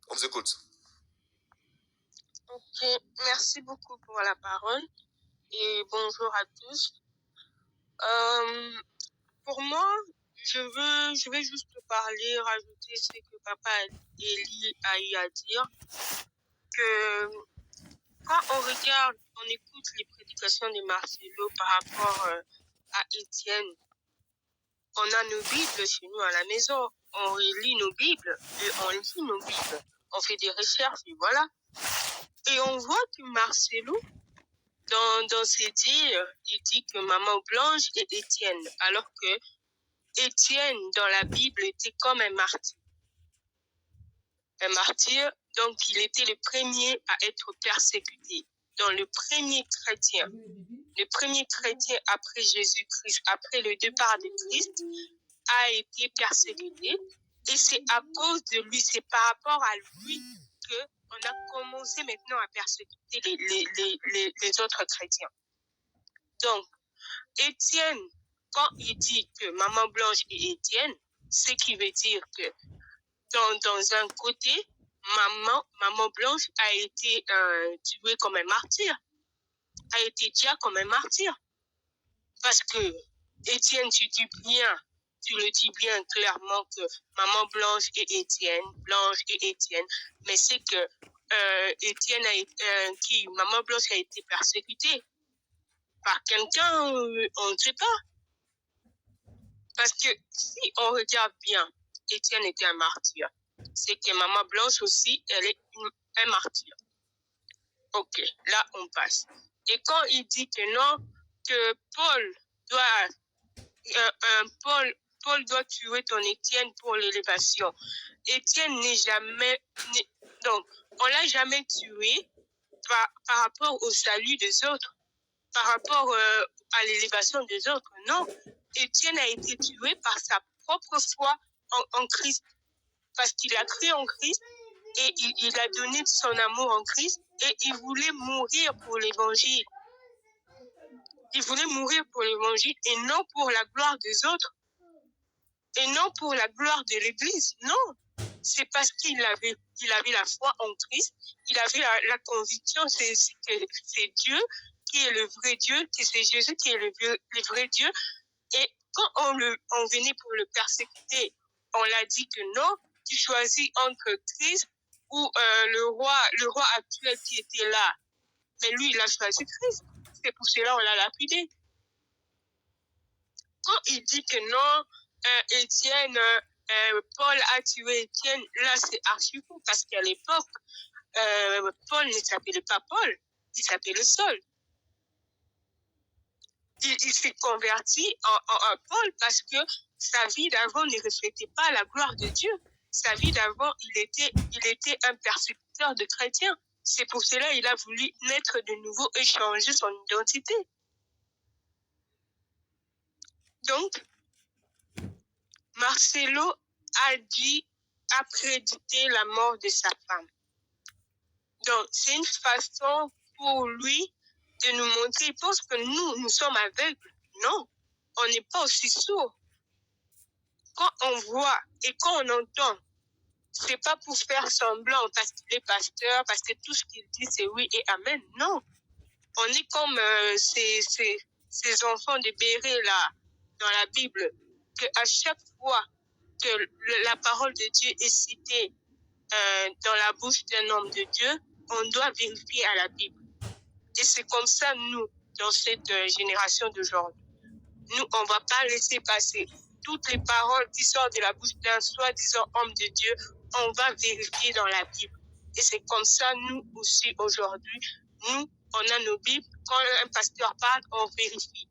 On vous écoute. Ok, merci beaucoup pour la parole et bonjour à tous. Pour moi, je vais juste parler, rajouter ce que Papa Eli a eu à dire, que quand on regarde, on écoute les prédications de Marcelo par rapport à Étienne, on a nos Bibles chez nous à la maison, on lit nos Bibles et on lit nos Bibles, on fait des recherches et voilà. Et on voit que Marcelo, dans ses dires, il dit que Maman Blanche et Étienne, alors que Étienne, dans la Bible, était comme un martyr. Un martyr, donc il était le premier à être persécuté. Donc le premier chrétien après Jésus-Christ, après le départ de Christ, a été persécuté. Et c'est à cause de lui, c'est par rapport à lui qu'on a commencé maintenant à persécuter les autres chrétiens. Donc, Étienne, quand il dit que Maman Blanche et Étienne, ce qui veut dire que dans un côté, Maman Blanche a été tuée comme un martyr, a été tuée comme un martyr. Parce que Étienne, tu le dis bien clairement que Maman Blanche et Étienne, mais c'est que Maman Blanche a été persécutée par quelqu'un, on ne sait pas. Parce que si on regarde bien, Étienne était un martyr. C'est que Maman Blanche aussi, elle est un martyr. Ok, là on passe. Et quand il dit que non, que Paul doit tuer ton Étienne pour l'élévation. Étienne donc on l'a jamais tué par rapport au salut des autres, par rapport à l'élévation des autres. Non, Étienne a été tué par sa propre foi en Christ, parce qu'il a cru en Christ et il a donné son amour en Christ et il voulait mourir pour l'évangile. Il voulait mourir pour l'évangile et non pour la gloire des autres et non pour la gloire de l'Église. Non, c'est parce qu'il avait la foi en Christ, il avait la conviction que c'est Dieu qui est le vrai Dieu, que c'est Jésus qui est le vrai Dieu. Et quand on venait pour le persécuter, on l'a dit que non, tu choisis entre Christ ou le roi actuel qui était là. Mais lui, il a choisi Christ. C'est pour cela qu'on l'a lapidé. Quand il dit que non, Étienne, Paul a tué Étienne, là c'est archi fou parce qu'à l'époque, Paul ne s'appelait pas Paul, il s'appelait Saul. Il s'est converti en Paul parce que sa vie d'avant ne reflétait pas la gloire de Dieu. Sa vie d'avant, il était un persécuteur de chrétiens. C'est pour cela qu'il a voulu naître de nouveau et changer son identité. Donc, Marcelo a prédité la mort de sa femme. Donc, c'est une façon pour lui de nous montrer. Il pense que nous sommes aveugles. Non, on n'est pas aussi sourds. Quand on voit et quand on entend, c'est pas pour faire semblant parce qu'il est pasteur, parce que tout ce qu'il dit c'est oui et amen. Non, on est comme ces enfants de Béré là dans la Bible, que à chaque fois que la parole de Dieu est citée dans la bouche d'un homme de Dieu, on doit vérifier à la Bible. Et c'est comme ça, nous, dans cette génération d'aujourd'hui. Nous, on ne va pas laisser passer toutes les paroles qui sortent de la bouche d'un soi-disant homme de Dieu. On va vérifier dans la Bible. Et c'est comme ça, nous aussi, aujourd'hui, nous, on a nos Bibles. Quand un pasteur parle, on vérifie.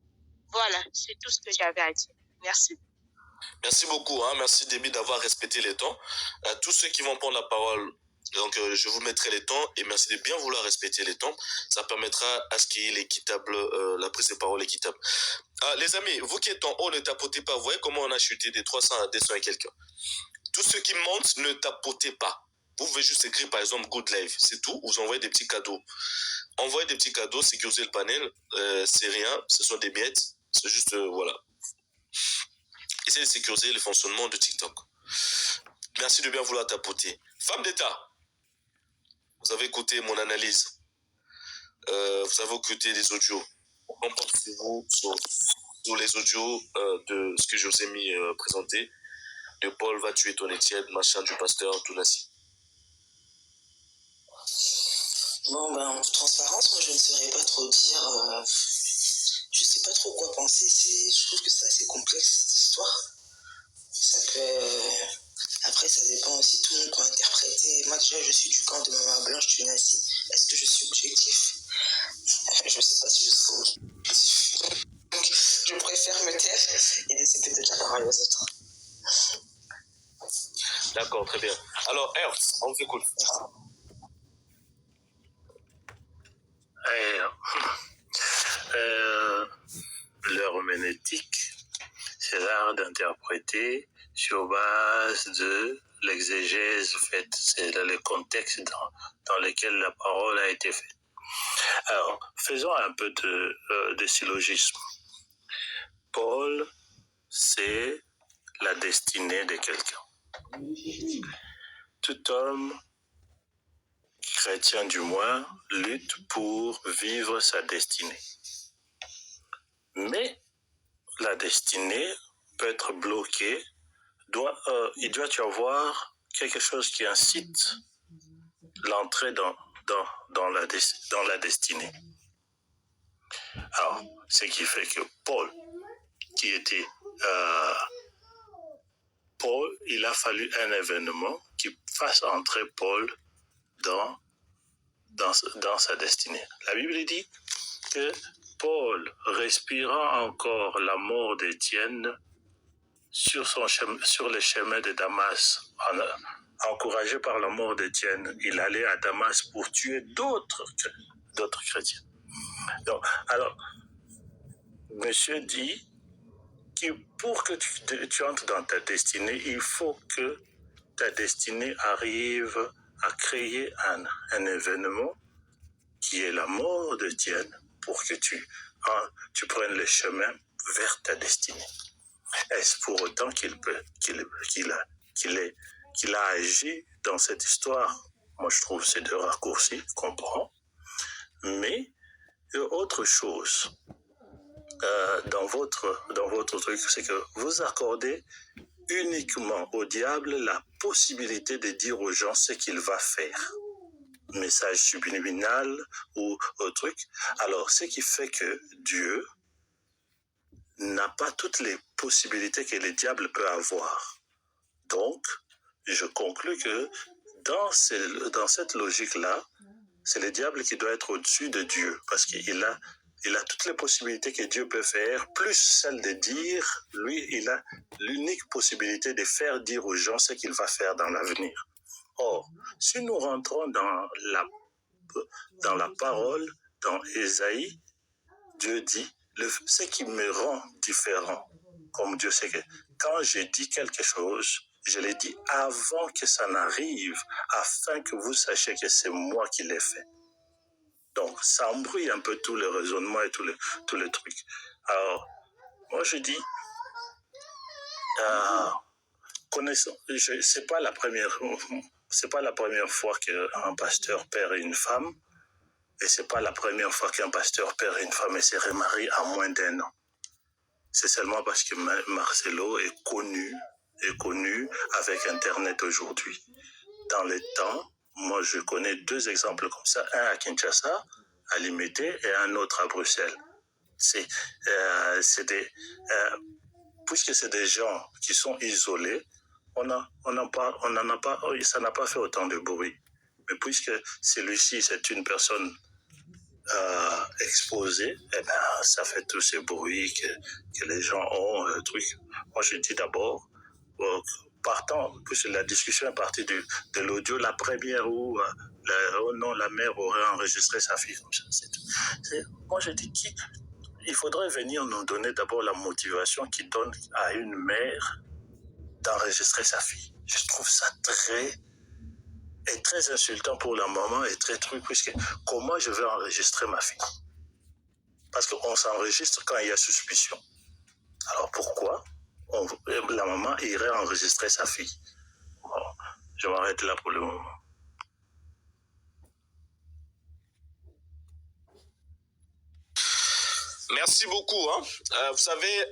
Voilà, c'est tout ce que j'avais à dire. Merci. Merci beaucoup, hein. Merci Déby d'avoir respecté les temps. Tous ceux qui vont prendre la parole, donc je vous mettrai les temps et merci de bien vouloir respecter les temps. Ça permettra à ce qu'il y ait l'équitable, la prise de parole équitable. Les amis, vous qui êtes en haut, ne tapotez pas. Vous voyez comment on a chuté des 300 à 200 et quelques. Tous ceux qui montent, ne tapotez pas. Vous pouvez juste écrire par exemple Good Live, c'est tout. Vous envoyez des petits cadeaux. Envoyez des petits cadeaux, sécuriser le panel, c'est rien, ce sont des miettes. C'est juste, voilà. Essayez de sécuriser le fonctionnement de TikTok. Merci de bien vouloir tapoter. Femme d'État, vous avez écouté mon analyse. Vous avez écouté les audios. Qu'en pensez-vous sur les audios de ce que je vous ai mis présenté de Paul va tuer ton Étienne, machin du pasteur Tounassi? Bon, ben, en toute transparence, moi je ne saurais pas trop dire. Je sais pas trop quoi penser. Je trouve que c'est assez complexe cette histoire. Ça peut. Après, ça dépend aussi, tout le monde peut interpréter. Moi, déjà, je suis du camp de Maman Blanche Tounassi. Est-ce que je suis objectif? Je sais pas si je serai objectif. Donc, je préfère me taire et laisser peut-être la parole aux autres. D'accord, très bien. Alors, Herb, on vous écoute. L'herméneutique, c'est l'art d'interpréter sur base de l'exégèse faite, c'est le contexte dans lequel la parole a été faite. Alors, faisons un peu de syllogisme. Paul, c'est la destinée de quelqu'un. Tout homme, chrétien du moins, lutte pour vivre sa destinée. Mais la destinée peut être bloquée. Il doit y avoir quelque chose qui incite l'entrée dans la destinée. Alors, ce qui fait que Paul, qui était Paul, il a fallu un événement qui fasse entrer Paul dans sa destinée. La Bible dit que Paul, respirant encore la mort d'Étienne sur le chemin de Damas, encouragé par la mort d'Étienne, il allait à Damas pour tuer d'autres chrétiens. Donc, alors, monsieur dit que pour que tu entres dans ta destinée, il faut que ta destinée arrive à créer un événement qui est la mort d'Étienne pour que tu prennes le chemin vers ta destinée. Est-ce pour autant qu'il a agi dans cette histoire? Moi, je trouve ces deux raccourcis, je comprends. Mais autre chose dans votre truc, c'est que vous accordez uniquement au diable la possibilité de dire aux gens ce qu'il va faire. Message subliminal ou truc. Alors, ce qui fait que Dieu n'a pas toutes les possibilités que le diable peut avoir. Donc, je conclus que dans cette logique-là, c'est le diable qui doit être au-dessus de Dieu, parce qu'il a toutes les possibilités que Dieu peut faire, plus celle de dire, lui, il a l'unique possibilité de faire dire aux gens ce qu'il va faire dans l'avenir. Or, si nous rentrons dans la parole, dans Ésaïe, Dieu dit, ce qui me rend différent, comme Dieu sait que quand je dis quelque chose, je l'ai dit avant que ça n'arrive, afin que vous sachiez que c'est moi qui l'ai fait. Donc, ça embrouille un peu tout le raisonnement et tout le truc. Alors, moi je dis, c'est pas la première fois qu'un pasteur perd une femme, et c'est pas la première fois qu'un pasteur perd une femme et se remarie à moins d'1 an. C'est seulement parce que Marcelo est connu avec Internet aujourd'hui. Dans les temps, moi je connais 2 exemples comme ça, un à Kinshasa, à Limité, et un autre à Bruxelles. Puisque c'est des gens qui sont isolés, ça n'a pas fait autant de bruit. Mais puisque celui-ci, c'est une personne exposée, eh ben, ça fait tous ces bruits que les gens ont, truc. Moi, je dis d'abord, puisque la discussion est partie de l'audio, la première où la mère aurait enregistré sa fille comme ça. C'est tout. Moi, je dis il faudrait venir nous donner d'abord la motivation qui donne à une mère d'enregistrer sa fille. Je trouve ça très insultant pour la maman et très truc, puisque comment je vais enregistrer ma fille? Parce qu'on s'enregistre quand il y a suspicion. Alors pourquoi la maman irait enregistrer sa fille? Bon, je m'arrête là pour le moment. Merci beaucoup. Hein. Vous savez,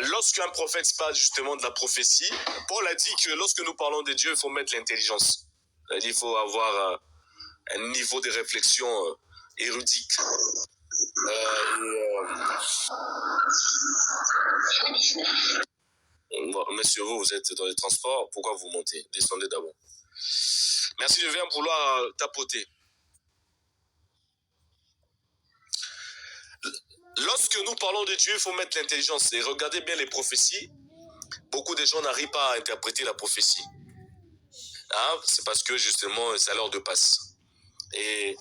lorsqu'un prophète parle justement de la prophétie, Paul a dit que lorsque nous parlons de Dieu, il faut mettre l'intelligence. Il faut avoir un niveau de réflexion érudique. Bon, monsieur, vous êtes dans les transports, pourquoi vous montez? Descendez d'abord. Merci, je viens vouloir tapoter. Lorsque nous parlons de Dieu, il faut mettre l'intelligence. Et regardez bien les prophéties. Beaucoup de gens n'arrivent pas à interpréter la prophétie. Hein? C'est parce que justement, c'est à l'heure de passe. Et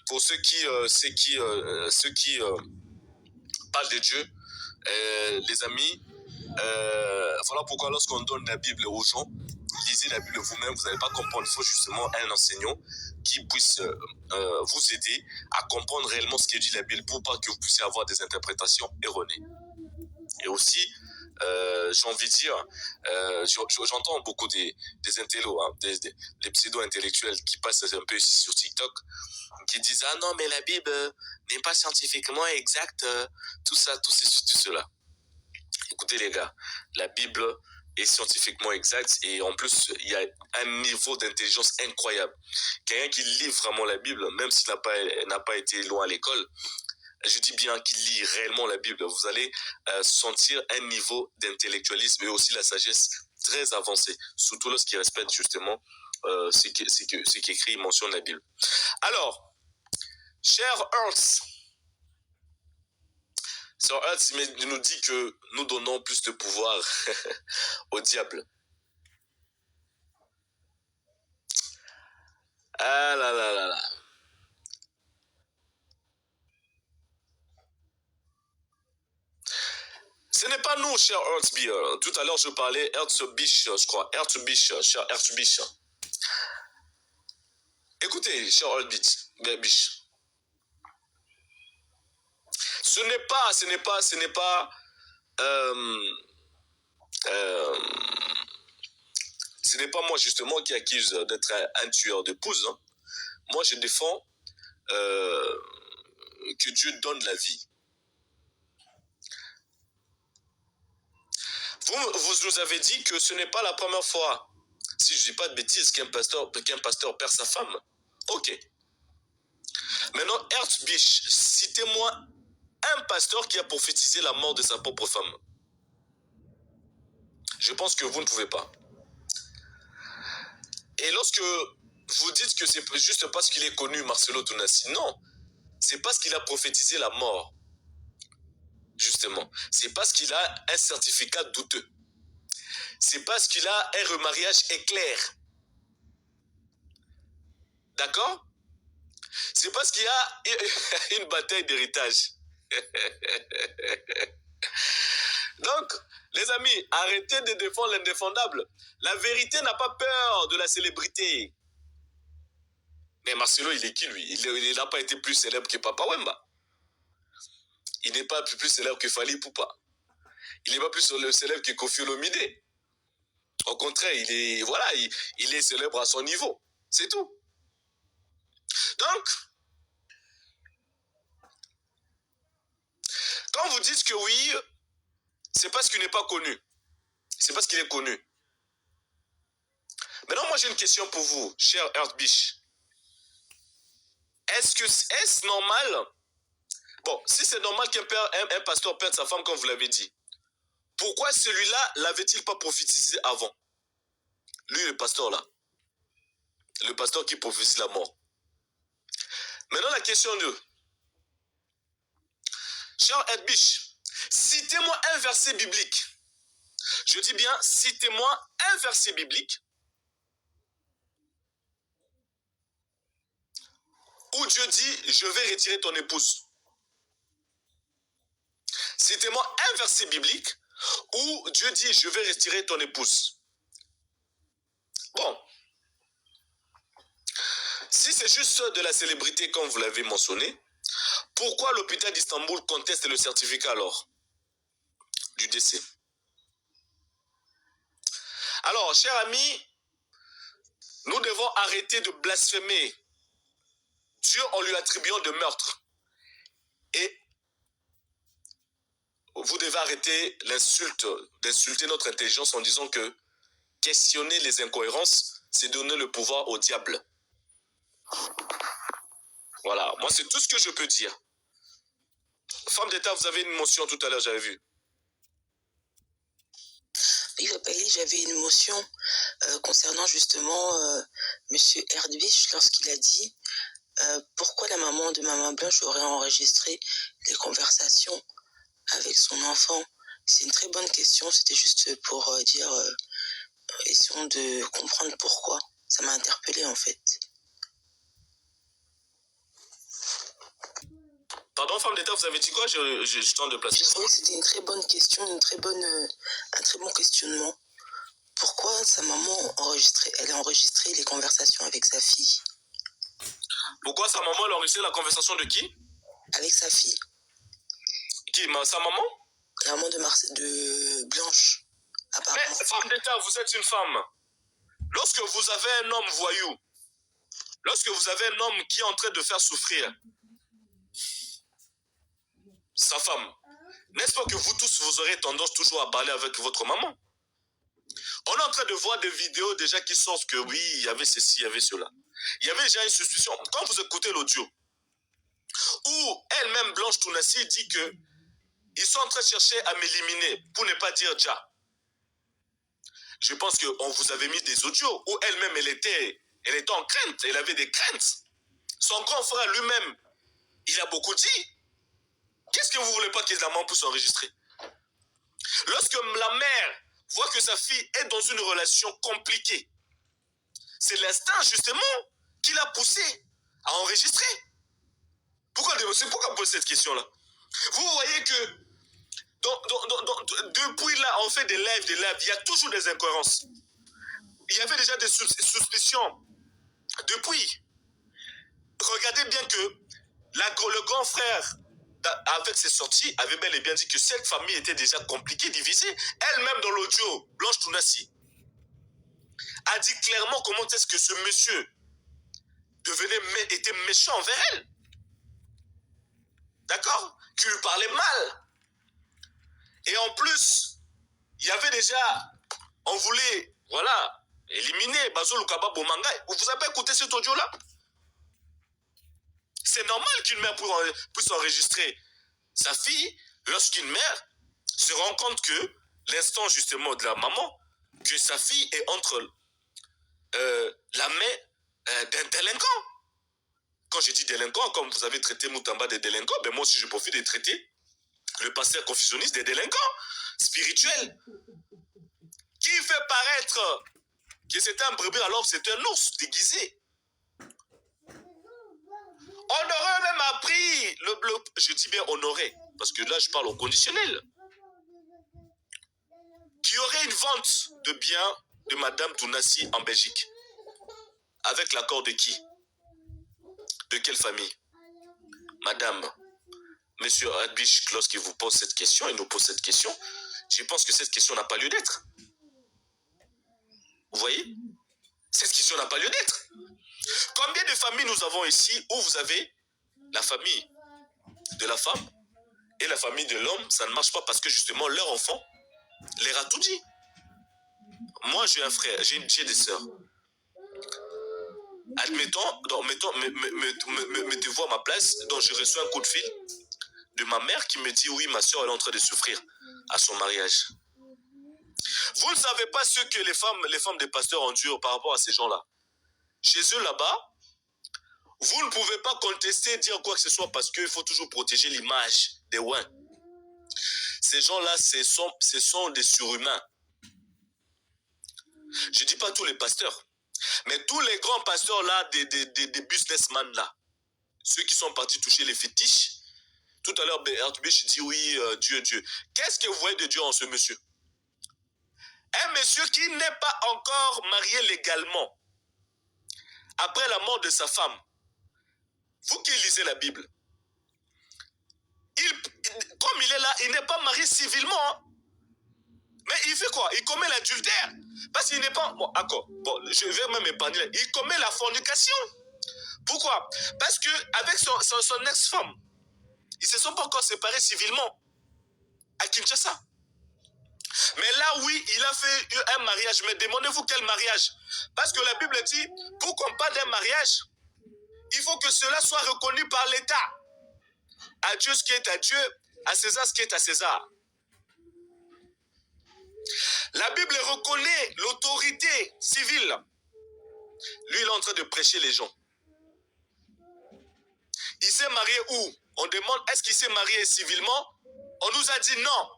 pour ceux qui parlent de Dieu, les amis, voilà pourquoi lorsqu'on donne la Bible aux gens, lisez la Bible vous-même, vous n'allez pas comprendre. Il faut justement un enseignant qui puisse vous aider à comprendre réellement ce que dit la Bible pour pas que vous puissiez avoir des interprétations erronées. Et aussi, j'ai envie de dire, j'entends beaucoup des intellos, hein, des pseudo-intellectuels qui passent un peu ici sur TikTok, qui disent « Ah non, mais la Bible n'est pas scientifiquement exacte, tout ça, tout cela. » Écoutez les gars, la Bible est scientifiquement exacte et en plus, il y a un niveau d'intelligence incroyable. Quelqu'un qui lit vraiment la Bible, même s'il n'a pas été loin à l'école, je dis bien qu'il lit réellement la Bible, vous allez sentir un niveau d'intellectualisme et aussi la sagesse très avancée, surtout lorsqu'il respecte justement ce qui est écrit, mentionne la Bible. Alors, cher Hertz, Sir Hertz nous dit que nous donnons plus de pouvoir au diable. Ah là là là là. Ce n'est pas nous, cher Herzbier. Tout à l'heure, je parlais Herzbich, je crois. Herzbich, cher Herzbich. Écoutez, cher Herzbich. Ce n'est pas moi, justement, qui accuse d'être un tueur d'épouse. Hein. Moi, je défends que Dieu donne la vie. Vous nous avez dit que ce n'est pas la première fois, si je ne dis pas de bêtises, qu'un pasteur perd sa femme. Ok. Maintenant, Herzbich, citez-moi un pasteur qui a prophétisé la mort de sa propre femme. Je pense que vous ne pouvez pas. Et lorsque vous dites que c'est juste parce qu'il est connu, Marcelo Tounassi, non. C'est parce qu'il a prophétisé la mort. Justement. C'est parce qu'il a un certificat douteux. C'est parce qu'il a un remariage éclair. D'accord? C'est parce qu'il y a une bataille d'héritage. Donc, les amis, arrêtez de défendre l'indéfendable. La vérité n'a pas peur de la célébrité. Mais Marcelo, il est qui, lui? Il n'a pas été plus célèbre que Papa Wemba. Il n'est pas plus célèbre que Fally Ipupa. Il n'est pas plus célèbre que Koffi Olomide. Au contraire, il est célèbre à son niveau. C'est tout. Donc, quand vous dites que oui, c'est parce qu'il n'est pas connu. C'est parce qu'il est connu. Maintenant, moi, j'ai une question pour vous, cher Herzbich. Est-ce normal? Bon, si c'est normal qu'un pasteur perde sa femme, comme vous l'avez dit, pourquoi celui-là l'avait-il pas prophétisé avant? Lui, le pasteur là. Le pasteur qui prophétise la mort. Maintenant, la question 2. Cher Herzbich, citez-moi un verset biblique. Je dis bien, citez-moi un verset biblique où Dieu dit, je vais retirer ton épouse. Citez-moi un verset biblique où Dieu dit, je vais retirer ton épouse. Bon. Si c'est juste de la célébrité, comme vous l'avez mentionné, pourquoi l'hôpital d'Istanbul conteste le certificat alors du décès? Alors, chers amis, nous devons arrêter de blasphémer Dieu en lui attribuant de meurtre. Et vous devez arrêter d'insulter notre intelligence en disant que questionner les incohérences, c'est donner le pouvoir au diable. Voilà, moi c'est tout ce que je peux dire. Femme d'État, vous avez une motion tout à l'heure, j'avais vu. Oui, Papa Eli, j'avais une motion concernant justement Monsieur Erdwich lorsqu'il a dit pourquoi la maman de Maman Blanche aurait enregistré les conversations avec son enfant. C'est une très bonne question, c'était juste pour dire, essayons de comprendre pourquoi. Ça m'a interpellée en fait. Pardon, femme d'État, vous avez dit quoi? Je tente de placer. Je trouvais que c'était une très bonne question, un très bon questionnement. Pourquoi sa maman elle a enregistré les conversations avec sa fille? Pourquoi sa maman a enregistré la conversation de qui? Avec sa fille. Qui? Sa maman? La maman de Blanche. Apparemment. Mais femme d'État, vous êtes une femme. Lorsque vous avez un homme voyou, lorsque vous avez un homme qui est en train de faire souffrir sa femme, n'est-ce pas que vous tous, vous aurez tendance toujours à parler avec votre maman? On est en train de voir des vidéos déjà qui sortent que oui, il y avait ceci, il y avait cela. Il y avait déjà une suspicion. Quand vous écoutez l'audio, où elle-même, Blanche Tounassi, dit que ils sont en train de chercher à m'éliminer, pour ne pas dire déjà. Je pense qu'on vous avait mis des audios où elle-même, elle était en crainte, elle avait des craintes. Son grand frère lui-même, il a beaucoup dit. Qu'est-ce que vous ne voulez pas que la maman puisse enregistrer? Lorsque la mère voit que sa fille est dans une relation compliquée, c'est l'instinct justement qui l'a poussé à enregistrer. Pourquoi poser cette question-là? Vous voyez que depuis là, on fait des lives, il y a toujours des incohérences. Il y avait déjà des suspicions. Depuis, regardez bien que le grand frère, avec ses sorties, avait bel et bien dit que cette famille était déjà compliquée, divisée. Elle-même dans l'audio, Blanche Tounassi, a dit clairement comment est-ce que ce monsieur était méchant envers elle. D'accord? Qui lui parlait mal. Et en plus, il y avait déjà, on voulait, voilà, éliminer Bazo Lukaba Bomanga. Vous avez écouté cet audio-là? C'est normal qu'une mère puisse enregistrer sa fille lorsqu'une mère se rend compte que l'instant justement de la maman, que sa fille est entre la main d'un délinquant. Quand je dis délinquant, comme vous avez traité Moutamba des délinquants, ben moi aussi je profite de traiter le pasteur confusionniste des délinquants spirituels. Qui fait paraître que c'était un brebis alors que c'était un ours déguisé. On aurait même appris, je dis bien on aurait, parce que là je parle au conditionnel, qu'il y aurait une vente de biens de Madame Tounassi en Belgique. Avec l'accord de qui? De quelle famille? Madame, Monsieur Erdwich, lorsqu'il vous pose cette question, il nous pose cette question, je pense que cette question n'a pas lieu d'être. Vous voyez? Cette question n'a pas lieu d'être. Combien de familles nous avons ici où vous avez la famille de la femme et la famille de l'homme, ça ne marche pas parce que justement leur enfant leur a tout dit. Moi j'ai un frère, j'ai des sœurs. Admettons, mettez-vous à ma place, donc je reçois un coup de fil de ma mère qui me dit oui, ma soeur elle est en train de souffrir à son mariage. Vous ne savez pas ce que les femmes des pasteurs endurent par rapport à ces gens-là. Chez eux là-bas, vous ne pouvez pas contester, dire quoi que ce soit parce qu'il faut toujours protéger l'image des ouins. Ces gens-là, ce sont des surhumains. Je ne dis pas tous les pasteurs, mais tous les grands pasteurs là, des businessmen là, ceux qui sont partis toucher les fétiches. Tout à l'heure, Erdwich dit oui, Dieu. Qu'est-ce que vous voyez de Dieu en ce monsieur? Un monsieur qui n'est pas encore marié légalement. Après la mort de sa femme, vous qui lisez la Bible, comme il est là, il n'est pas marié civilement. Hein. Mais il fait quoi? Il commet l'adultère. Parce qu'il n'est pas... Bon, d'accord. Bon, je vais même épargner. Il commet la fornication. Pourquoi? Parce qu'avec son ex-femme, Ils ne se sont pas encore séparés civilement à Kinshasa. Mais là, oui, il a fait un mariage. Mais demandez-vous quel mariage? Parce que la Bible dit, pour qu'on parle d'un mariage, il faut que cela soit reconnu par l'État. À Dieu ce qui est à Dieu, à César ce qui est à César. La Bible reconnaît l'autorité civile. Lui, il est en train de prêcher les gens. Il s'est marié où? On demande, est-ce qu'il s'est marié civilement? On nous a dit non.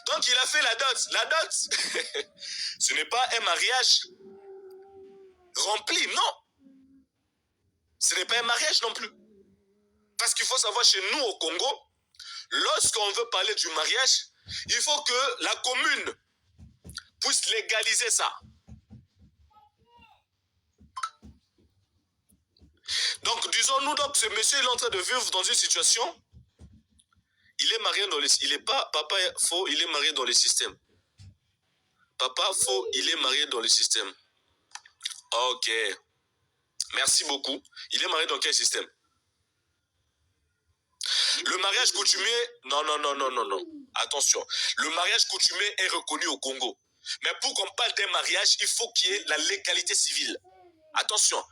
Donc, il a fait la dot. La dot, ce n'est pas un mariage rempli, non. Ce n'est pas un mariage non plus. Parce qu'il faut savoir, chez nous au Congo, lorsqu'on veut parler du mariage, il faut que la commune puisse légaliser ça. Donc, disons-nous, donc, ce monsieur il est en train de vivre dans une situation, il est marié dans le... Il n'est pas papa faux, il est marié dans le système. Papa faux, il est marié dans le système. Ok. Merci beaucoup. Il est marié dans quel système? Le mariage coutumier, non. Attention. Le mariage coutumier est reconnu au Congo. Mais pour qu'on parle d'un mariage, il faut qu'il y ait la légalité civile. Attention.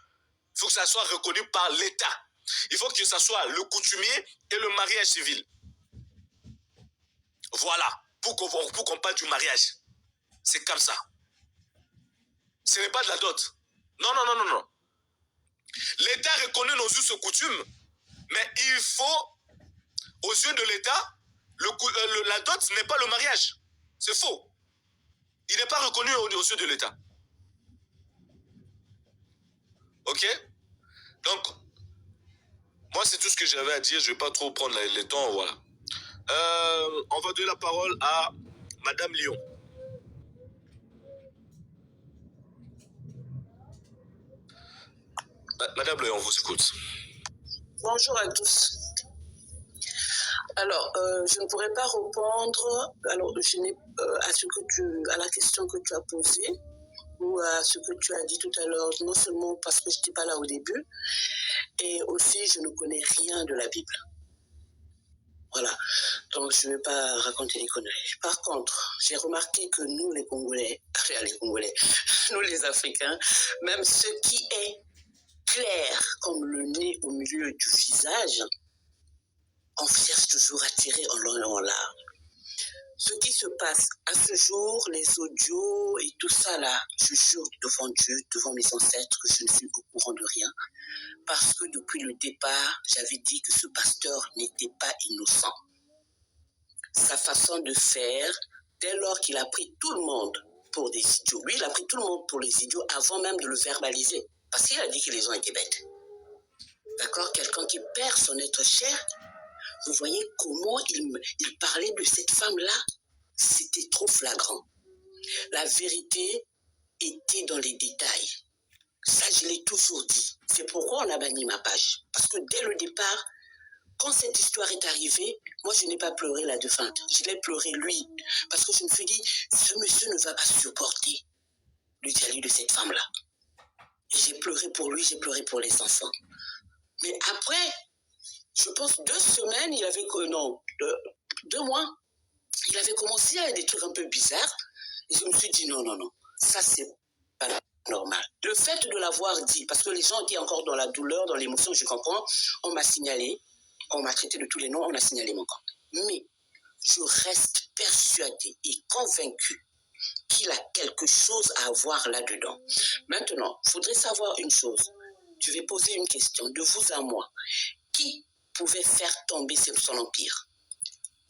Il faut que ça soit reconnu par l'État. Il faut que ça soit le coutumier et le mariage civil. Voilà. Pour qu'on parle du mariage. C'est comme ça. Ce n'est pas de la dot. Non. L'État reconnaît nos us et coutumes, mais il faut, aux yeux de l'État, la dot n'est pas le mariage. C'est faux. Il n'est pas reconnu aux yeux de l'État. Ok? Donc, moi, c'est tout ce que j'avais à dire. Je ne vais pas trop prendre le temps. Voilà. On va donner la parole à Madame Lyon. Madame Lyon, on vous écoute. Bonjour à tous. Alors, je ne pourrais pas répondre à la question que tu as posée ou à ce que tu as dit tout à l'heure, non seulement parce que je n'étais pas là au début, et aussi je ne connais rien de la Bible. Voilà, donc je ne vais pas raconter les conneries. Par contre, j'ai remarqué que nous les Congolais, nous les Africains, même ce qui est clair comme le nez au milieu du visage, on cherche toujours à tirer en long et en large. Ce qui se passe à ce jour, les audios et tout ça là, je jure devant Dieu, devant mes ancêtres, que je ne suis au courant de rien. Parce que depuis le départ, j'avais dit que ce pasteur n'était pas innocent. Sa façon de faire, dès lors qu'il a pris tout le monde pour des idiots, lui il a pris tout le monde pour les idiots avant même de le verbaliser. Parce qu'il a dit que les gens étaient bêtes. D'accord? Quelqu'un qui perd son être cher, vous voyez comment il parlait de cette femme-là? C'était trop flagrant. La vérité était dans les détails. Ça, je l'ai toujours dit. C'est pourquoi on a banni ma page. Parce que dès le départ, quand cette histoire est arrivée, moi, je n'ai pas pleuré la défunte. Je l'ai pleuré lui. Parce que je me suis dit, ce monsieur ne va pas supporter le dialogue de cette femme-là. Et j'ai pleuré pour lui, j'ai pleuré pour les enfants. Mais après, je pense 2 semaines, il avait... Non, 2 mois, il avait commencé à des trucs un peu bizarres. Et je me suis dit, non, ça, c'est pas normal. Le fait de l'avoir dit, parce que les gens étaient encore dans la douleur, dans l'émotion, je comprends, on m'a signalé, on m'a traité de tous les noms, on a signalé mon camp. Mais je reste persuadée et convaincue qu'il a quelque chose à voir là-dedans. Maintenant, il faudrait savoir une chose. Je vais poser une question de vous à moi. Qui pouvait faire tomber son empire?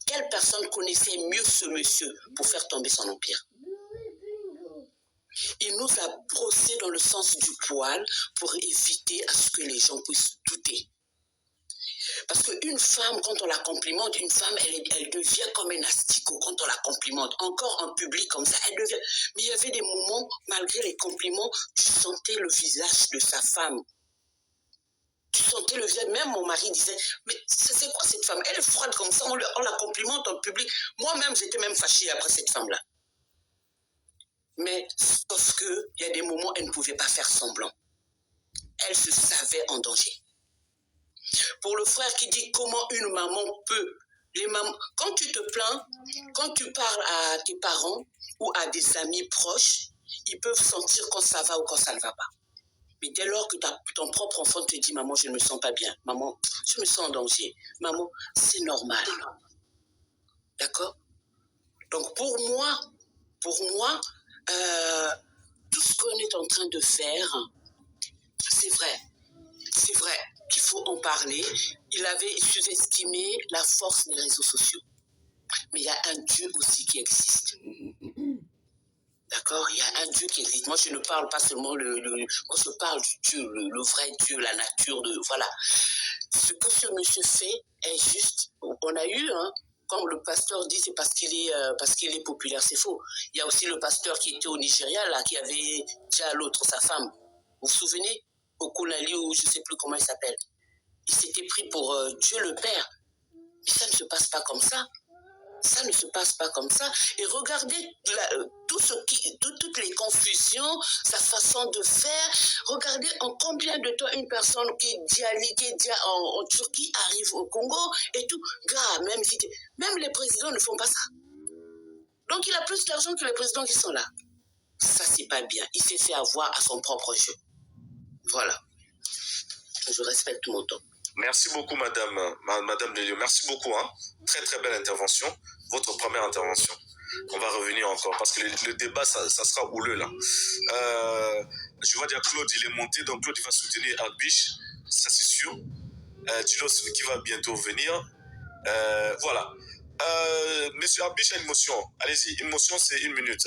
Quelle personne connaissait mieux ce monsieur pour faire tomber son empire? Il nous a brossé dans le sens du poil pour éviter à ce que les gens puissent douter. Parce qu'une femme, quand on la complimente, une femme, elle devient comme un asticot quand on la complimente. Encore en public comme ça, elle devient... Mais il y avait des moments, malgré les compliments, tu sentais le visage de sa femme. Tu sentais le visage, même mon mari disait, mais c'est quoi cette femme? Elle est froide comme ça, on la complimente en public. Moi-même, j'étais même fâchée après cette femme-là. Mais sauf qu'il y a des moments, elle ne pouvait pas faire semblant. Elle se savait en danger. Pour le frère qui dit comment une maman peut. Quand tu te plains, quand tu parles à tes parents ou à des amis proches, ils peuvent sentir quand ça va ou quand ça ne va pas. Mais dès lors que ton propre enfant te dit « Maman, je ne me sens pas bien. Maman, je me sens en danger. Maman, c'est normal. » D'accord? Donc pour moi, tout ce qu'on est en train de faire, c'est vrai qu'il faut en parler. Il avait sous-estimé la force des réseaux sociaux. Mais il y a un Dieu aussi qui existe. D'accord? Il y a un Dieu qui existe. Moi, je ne parle pas seulement moi, je parle du Dieu, le vrai Dieu, la nature, voilà. Ce que ce monsieur fait est juste. On a eu, comme le pasteur dit, c'est parce qu'il est populaire. C'est faux. Il y a aussi le pasteur qui était au Nigeria, là, qui avait dit à l'autre, sa femme. Vous vous souvenez? Okolali, ou je ne sais plus comment il s'appelle. Il s'était pris pour Dieu le Père. Mais ça ne se passe pas comme ça. Ça ne se passe pas comme ça. Et regardez toutes les confusions, sa façon de faire. Regardez en combien de temps une personne qui est en Turquie arrive au Congo et tout. Gars, même les présidents ne font pas ça. Donc il a plus d'argent que les présidents qui sont là. Ça, c'est pas bien. Il s'est fait avoir à son propre jeu. Voilà. Je respecte mon temps. Merci beaucoup, Madame Delio. Merci beaucoup. Très, très belle intervention. Votre première intervention. On va revenir encore parce que le débat, ça sera houleux là. Je vois dire Claude, il est monté. Donc Claude, il va soutenir Arbiche. Ça, c'est sûr. Dilos qui va bientôt venir. Voilà. Monsieur Arbiche a une motion. Allez-y. Une motion, c'est 1 minute.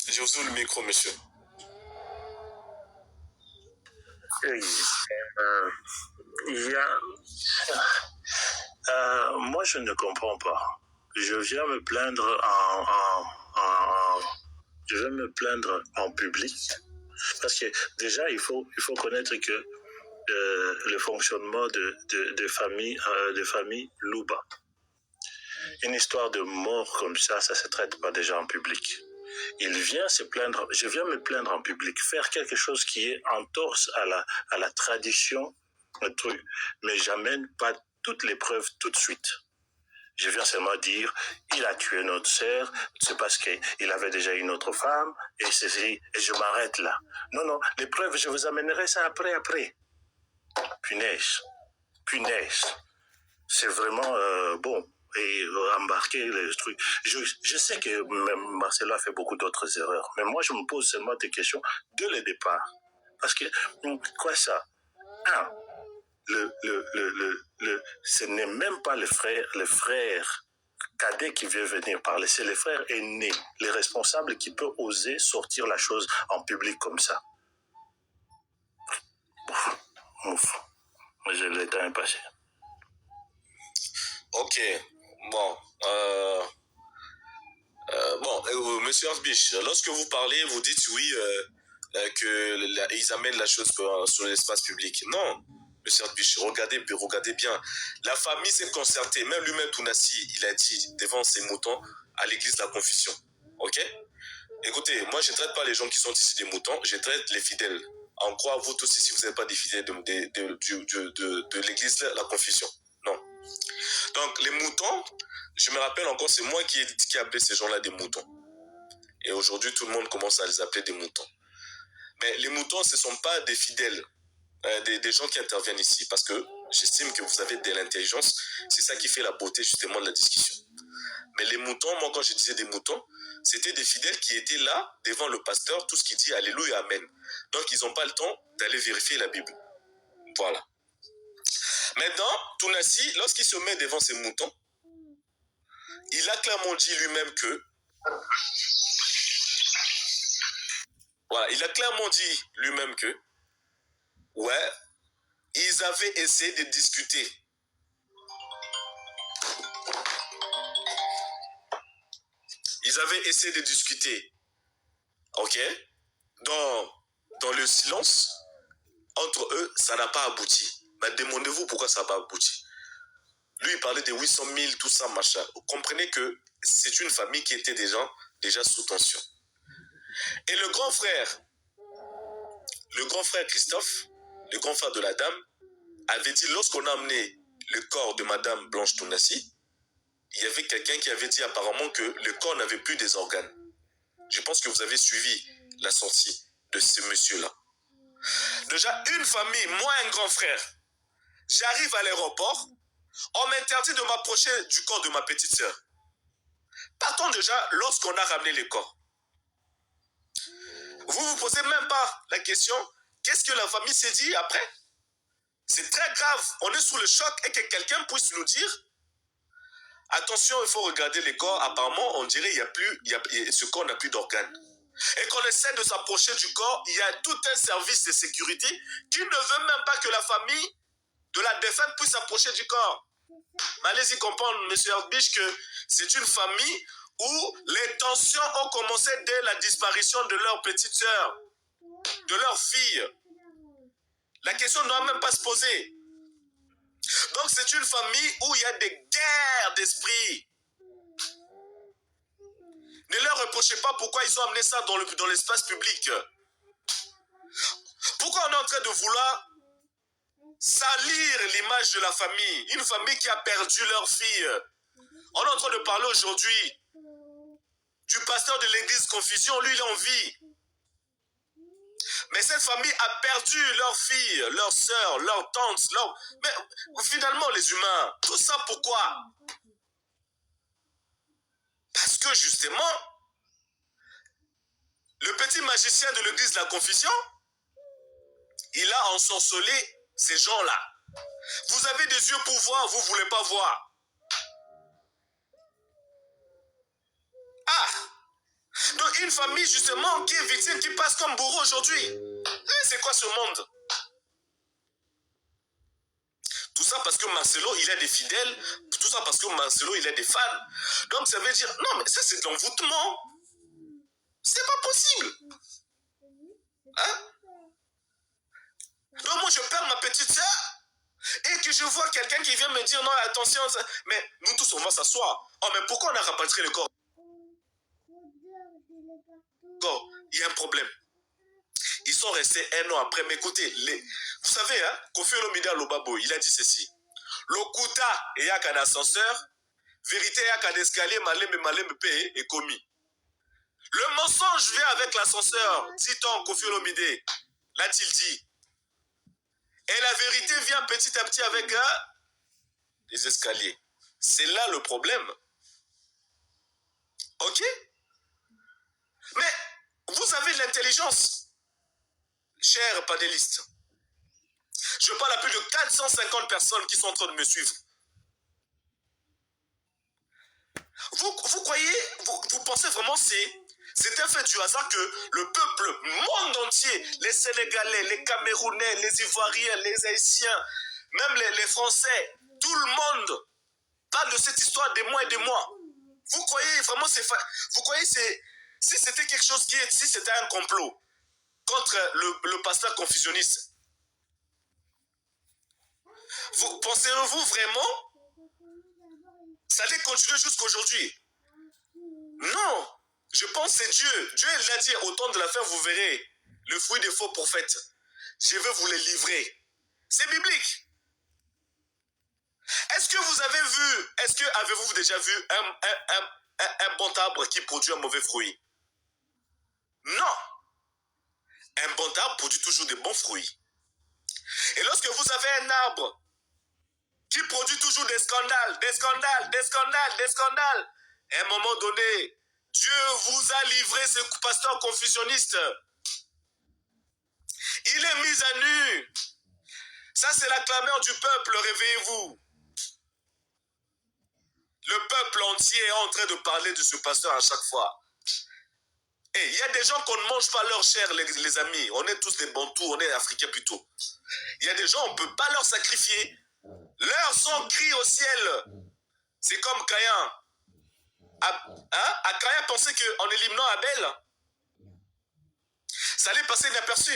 Je vous ouvre le micro, monsieur. Moi, je ne comprends pas. Je viens me plaindre en public. Parce que déjà, il faut connaître que le fonctionnement de famille Louba. Une histoire de mort comme ça se traite pas déjà en public. Je viens me plaindre en public, faire quelque chose qui est en torse à la tradition, le truc, mais j'amène pas toutes les preuves tout de suite. Je viens seulement dire, il a tué notre sœur, c'est parce qu'il avait déjà une autre femme, et je m'arrête là. Non, les preuves, je vous amènerai ça après. Punaise. C'est vraiment bon. Et embarquer les trucs. Je sais que Marcelo a fait beaucoup d'autres erreurs, mais moi je me pose seulement des questions dès le départ. Parce que, quoi ça? Ce n'est même pas le frère cadet qui veut venir parler, c'est le frère aîné, les responsables qui peut oser sortir la chose en public comme ça. Ouf. Le temps est passé. Ok. Bon. Monsieur Arbiche, lorsque vous parlez, vous dites oui qu'ils amènent la chose sur l'espace public. Non, monsieur Arbiche, regardez bien. La famille s'est concertée. Même lui-même, Tounassi, il a dit devant ses moutons à l'église de la Confession. Ok? Écoutez, moi, je ne traite pas les gens qui sont ici des moutons, je traite les fidèles. En quoi vous tous ici, vous n'êtes pas des fidèles de l'église de la Confession. Non. Donc, les moutons, je me rappelle encore, c'est moi qui ai appelé ces gens-là des moutons. Et aujourd'hui, tout le monde commence à les appeler des moutons. Mais les moutons, ce ne sont pas des fidèles, des gens qui interviennent ici. Parce que j'estime que vous avez de l'intelligence. C'est ça qui fait la beauté, justement, de la discussion. Mais les moutons, moi, quand je disais des moutons, c'était des fidèles qui étaient là, devant le pasteur, tout ce qui dit Alléluia, Amen. Donc, ils n'ont pas le temps d'aller vérifier la Bible. Voilà. Maintenant, Tounassi, lorsqu'il se met devant ses moutons, il a clairement dit lui-même que... Voilà, il a clairement dit lui-même que... Ouais, ils avaient essayé de discuter. Ok? Dans le silence, entre eux, ça n'a pas abouti. Mais demandez-vous pourquoi ça n'a pas abouti. Lui, il parlait de 800 000, tout ça, machin. Vous comprenez que c'est une famille qui était déjà sous tension. Et le grand frère, le grand frère Christophe, le grand frère de la dame, avait dit, lorsqu'on a amené le corps de Madame Blanche Tounassi, il y avait quelqu'un qui avait dit apparemment que le corps n'avait plus des organes. Je pense que vous avez suivi la sortie de ce monsieur-là. Déjà, une famille, moi un grand frère, j'arrive à l'aéroport, on m'interdit de m'approcher du corps de ma petite sœur. Partons déjà lorsqu'on a ramené les corps. Vous vous posez même pas la question, qu'est-ce que la famille s'est dit après? C'est très grave, on est sous le choc et que quelqu'un puisse nous dire, attention, il faut regarder les corps, apparemment on dirait ce corps n'a plus d'organes. Et qu'on essaie de s'approcher du corps, il y a tout un service de sécurité qui ne veut même pas que la famille de la défunte puisse s'approcher du corps. Mais allez-y comprendre, M. Herbich, que c'est une famille où les tensions ont commencé dès la disparition de leur petite sœur, de leur fille. La question ne doit même pas se poser. Donc c'est une famille où il y a des guerres d'esprit. Ne leur reprochez pas pourquoi ils ont amené ça dans l'espace public. Pourquoi on est en train de vouloir salir l'image de la famille, une famille qui a perdu leur fille. On est en train de parler aujourd'hui du pasteur de l'église Confusion, lui il est en vie. Mais cette famille a perdu leur fille, leur soeur, leur tante, mais finalement les humains, tout ça pourquoi? Parce que justement, le petit magicien de l'église de la Confusion, il a ensorcelé ces gens-là. Vous avez des yeux pour voir, vous ne voulez pas voir. Ah! Donc une famille justement qui est victime, qui passe comme bourreau aujourd'hui. C'est quoi ce monde? Tout ça parce que Marcelo, il a des fidèles. Tout ça parce que Marcelo, il a des fans. Donc ça veut dire, non mais ça c'est de l'envoûtement. C'est pas possible. Hein? Donc moi je perds ma petite soeur et que je vois quelqu'un qui vient me dire non attention, mais nous tous on va s'asseoir. Oh mais pourquoi on a rapatrié le corps? Il y a un problème. Ils sont restés 1 an après. Mais écoutez, vous savez, hein, Kofi Olomide Lobabo, il a dit ceci. Lokuta et y'a qu'un ascenseur, vérité y'a qu'un escalier, malem paye et commis. Le mensonge vient avec l'ascenseur, dit-on Kofi Olomide. L'a-t-il dit. Et la vérité vient petit à petit avec les escaliers. C'est là le problème. Ok? Mais vous avez de l'intelligence, chers panélistes. Je parle à plus de 450 personnes qui sont en train de me suivre. Vous croyez, vous pensez vraiment c'est un fait du hasard que le peuple, le monde entier, les Sénégalais, les Camerounais, les Ivoiriens, les Haïtiens, même les Français, tout le monde parle de cette histoire des mois et des mois. Vous croyez vraiment vous croyez si c'était quelque chose si c'était un complot contre le pasteur confusionniste, pensez-vous vraiment ça allait continuer jusqu'aujourd'hui? Non, je pense que c'est Dieu. Dieu l'a dit, au temps de la fin, vous verrez le fruit des faux prophètes. Je vais vous les livrer. C'est biblique. Est-ce que avez-vous déjà vu un bon arbre qui produit un mauvais fruit? Non. Un bon arbre produit toujours de bons fruits. Et lorsque vous avez un arbre qui produit toujours des scandales, à un moment donné, Dieu vous a livré ce pasteur confusionniste. Il est mis à nu. Ça, c'est la clameur du peuple, réveillez-vous. Le peuple entier est en train de parler de ce pasteur à chaque fois. Et il y a des gens qu'on ne mange pas leur chair, les amis. On est tous des bantous, on est africains plutôt. Il y a des gens, on ne peut pas leur sacrifier. Leur sang crie au ciel. C'est comme Caïn. Caïn pensait qu'en éliminant Abel, ça allait passer inaperçu.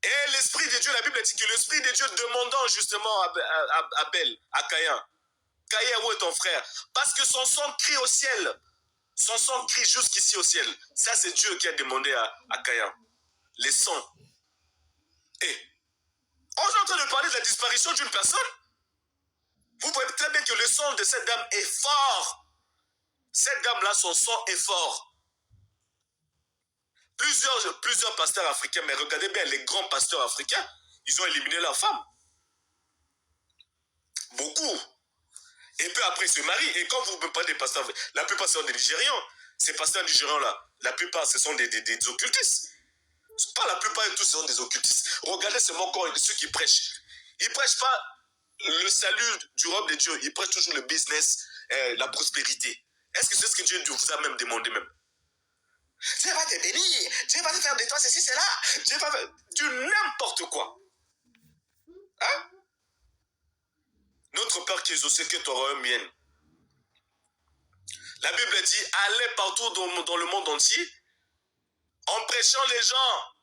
Et l'Esprit de Dieu, la Bible dit que l'Esprit de Dieu demandant justement à Abel, à Caïn, Caïn, où est ton frère? Parce que son sang crie au ciel. Son sang crie jusqu'ici au ciel. Ça, c'est Dieu qui a demandé à Caïn. Les sangs. Et on est en train de parler de la disparition d'une personne. Vous voyez très bien que le sang de cette dame est fort. Cette dame-là, son sang est fort. Plusieurs pasteurs africains, mais regardez bien, les grands pasteurs africains, ils ont éliminé leurs femmes. Beaucoup. Et puis après, ils se marient. Et quand vous me parlez des pasteurs, la plupart sont des Nigérians. Ces pasteurs nigérians-là, la plupart, ce sont des occultistes. Pas la plupart de tous, ce sont des occultistes. Regardez seulement encore ceux qui prêchent. Ils ne prêchent pas le salut du royaume de Dieu. Ils prêchent toujours le business, la prospérité. Est-ce que c'est ce que Dieu vous a même demandé même? Dieu va te bénir. Dieu va te faire de toi ceci, cela. Dieu va faire du n'importe quoi. Hein? Notre Père qui est aux cieux, que ton royaume vienne. La Bible dit, allez partout dans le monde entier en prêchant les gens.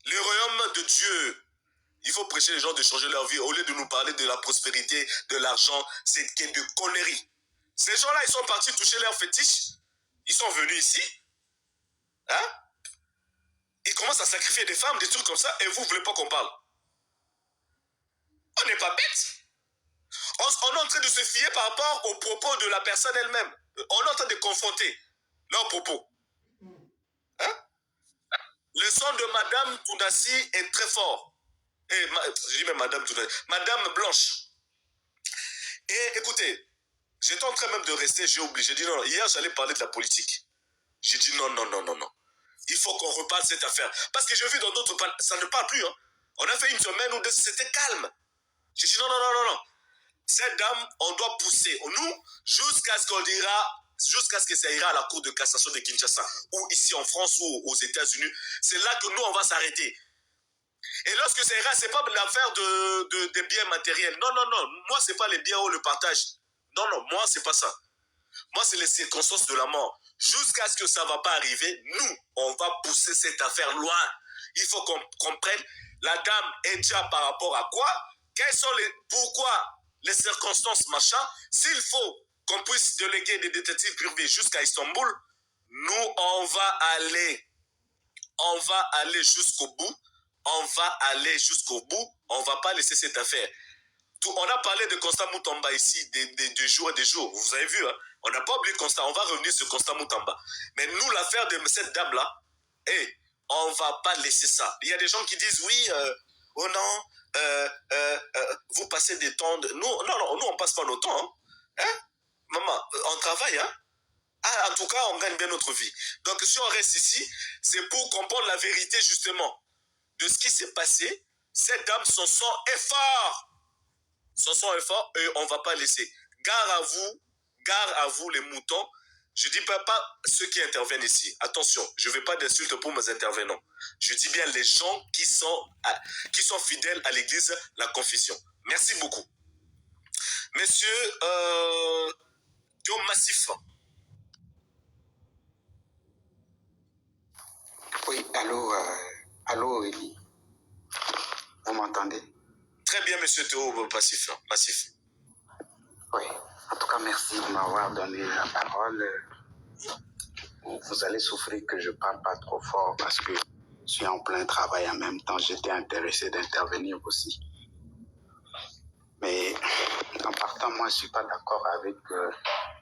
Le royaume de Dieu. Il faut prêcher les gens de changer leur vie. Au lieu de nous parler de la prospérité, de l'argent, c'est que de conneries. Ces gens-là, ils sont partis toucher leurs fétiches. Ils sont venus ici. Hein? Ils commencent à sacrifier des femmes, des trucs comme ça, et vous ne voulez pas qu'on parle. On n'est pas bêtes. On est en train de se fier par rapport aux propos de la personne elle-même. On est en train de confronter leurs propos. Hein? Le son de Madame Tounassi est très fort. Et je dis même Madame Tounassi. Madame Blanche. Et écoutez, j'étais en train même de rester, j'ai oublié. J'ai dit non, hier j'allais parler de la politique. J'ai dit non. Il faut qu'on reparle de cette affaire. Parce que j'ai vu dans d'autres, ça ne parle plus. Hein. On a fait une semaine où c'était calme. J'ai dit non. Cette dame, on doit pousser. Nous, jusqu'à ce qu'on dira, jusqu'à ce que ça ira à la Cour de cassation de Kinshasa, ou ici en France, ou aux États-Unis, c'est là que nous, on va s'arrêter. Et lorsque ça ira, c'est pas l'affaire des biens matériels. Non. Moi, c'est pas les biens ou le partage. Non, moi, c'est pas ça. Moi, c'est les circonstances de la mort. Jusqu'à ce que ça ne va pas arriver, nous, on va pousser cette affaire loin. Il faut qu'on comprenne, la dame est déjà par rapport à quoi? Pourquoi les circonstances, machin? S'il faut qu'on puisse déléguer des détectives privés jusqu'à Istanbul, nous, on va aller jusqu'au bout. On ne va pas laisser cette affaire. On a parlé de Constant Moutamba ici, des jours et des jours. Vous avez vu, hein? On n'a pas oublié Constant. On va revenir sur Constant Moutamba. Mais nous, l'affaire de cette dame-là, on ne va pas laisser ça. Il y a des gens qui disent, oui, oh non, vous passez des temps. Nous, on ne passe pas nos temps. Hein? Maman, on travaille, hein? Ah, en tout cas, on gagne bien notre vie. Donc, si on reste ici, c'est pour comprendre la vérité, justement, de ce qui s'est passé. Cette dame, son sang est fort. Son sang est fort et on ne va pas laisser. Gare à vous les moutons. Je ne dis pas ceux qui interviennent ici. Attention, je ne veux pas d'insultes pour mes intervenants. Je dis bien les gens qui sont fidèles à l'église, la confession. Merci beaucoup. Monsieur Théo Massif. Oui, allô, Eli. Vous m'entendez? Très bien, monsieur Théo Massif. Oui, en tout cas, merci de m'avoir donné la parole. Vous allez souffrir que je ne parle pas trop fort parce que je suis en plein travail en même temps. J'étais intéressé d'intervenir aussi. Mais en partant, moi, je ne suis pas d'accord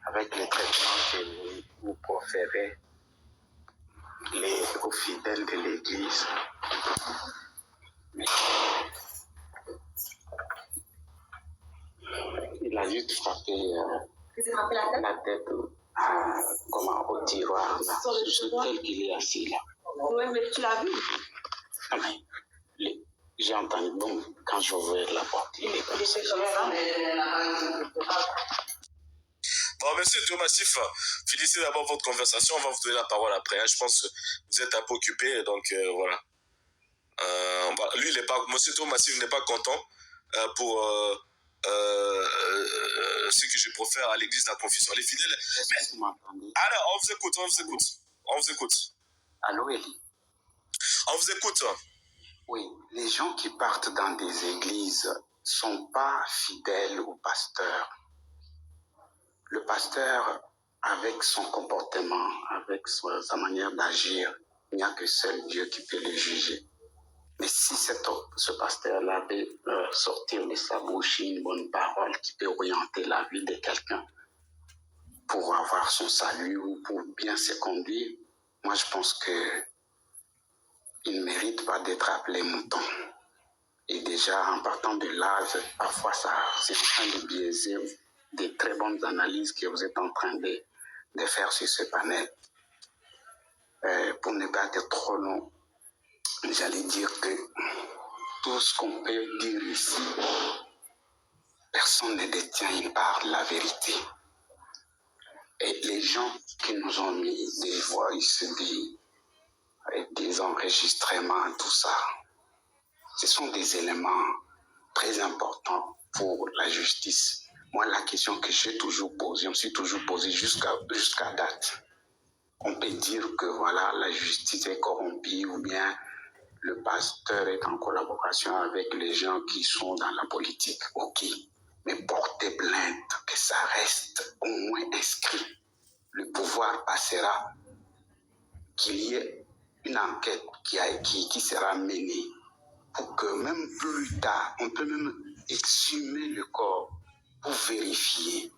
avec les traitements que vous proférez aux fidèles de l'Église. Il a juste frappé la tête au tiroir, là, tel qu'il est assis là. Oui, mais tu l'as vu? Ah, mais, j'ai entendu, bon, quand je ouvrais la porte, il est comme ça. Bon, monsieur Théo Massif, finissez d'abord votre conversation, on va vous donner la parole après. Hein. Je pense que vous êtes un peu occupé, donc voilà. Lui, monsieur Théo Massif n'est pas content pour ce que je profère à l'église de la confession. Les fidèles. Est-ce que vous m'entendez? Alors, on vous écoute. Allô, Eli? On vous écoute. Oui, les gens qui partent dans des églises ne sont pas fidèles au pasteur. Le pasteur, avec son comportement, avec sa manière d'agir, Il n'y a que seul Dieu qui peut le juger. Mais si ce pasteur-là peut sortir de sa bouche une bonne parole qui peut orienter la vie de quelqu'un pour avoir son salut ou pour bien se conduire, moi je pense qu'il ne mérite pas d'être appelé mouton. Et déjà, en partant de là, parfois c'est en train de biaiser des très bonnes analyses que vous êtes en train de faire sur ce panel. Pour ne pas être trop long, j'allais dire que tout ce qu'on peut dire ici, personne ne détient une part de la vérité. Et les gens qui nous ont mis des voices, des enregistrements, tout ça, ce sont des éléments très importants pour la justice. Moi, la question que j'ai toujours posée, je me suis toujours posée jusqu'à date. On peut dire que voilà, la justice est corrompue ou bien le pasteur est en collaboration avec les gens qui sont dans la politique. Ok, mais porter plainte, que ça reste au moins inscrit. Le pouvoir passera, qu'il y ait une enquête qui sera menée pour que même plus tard, on peut même exhumer le corps pour vérifier.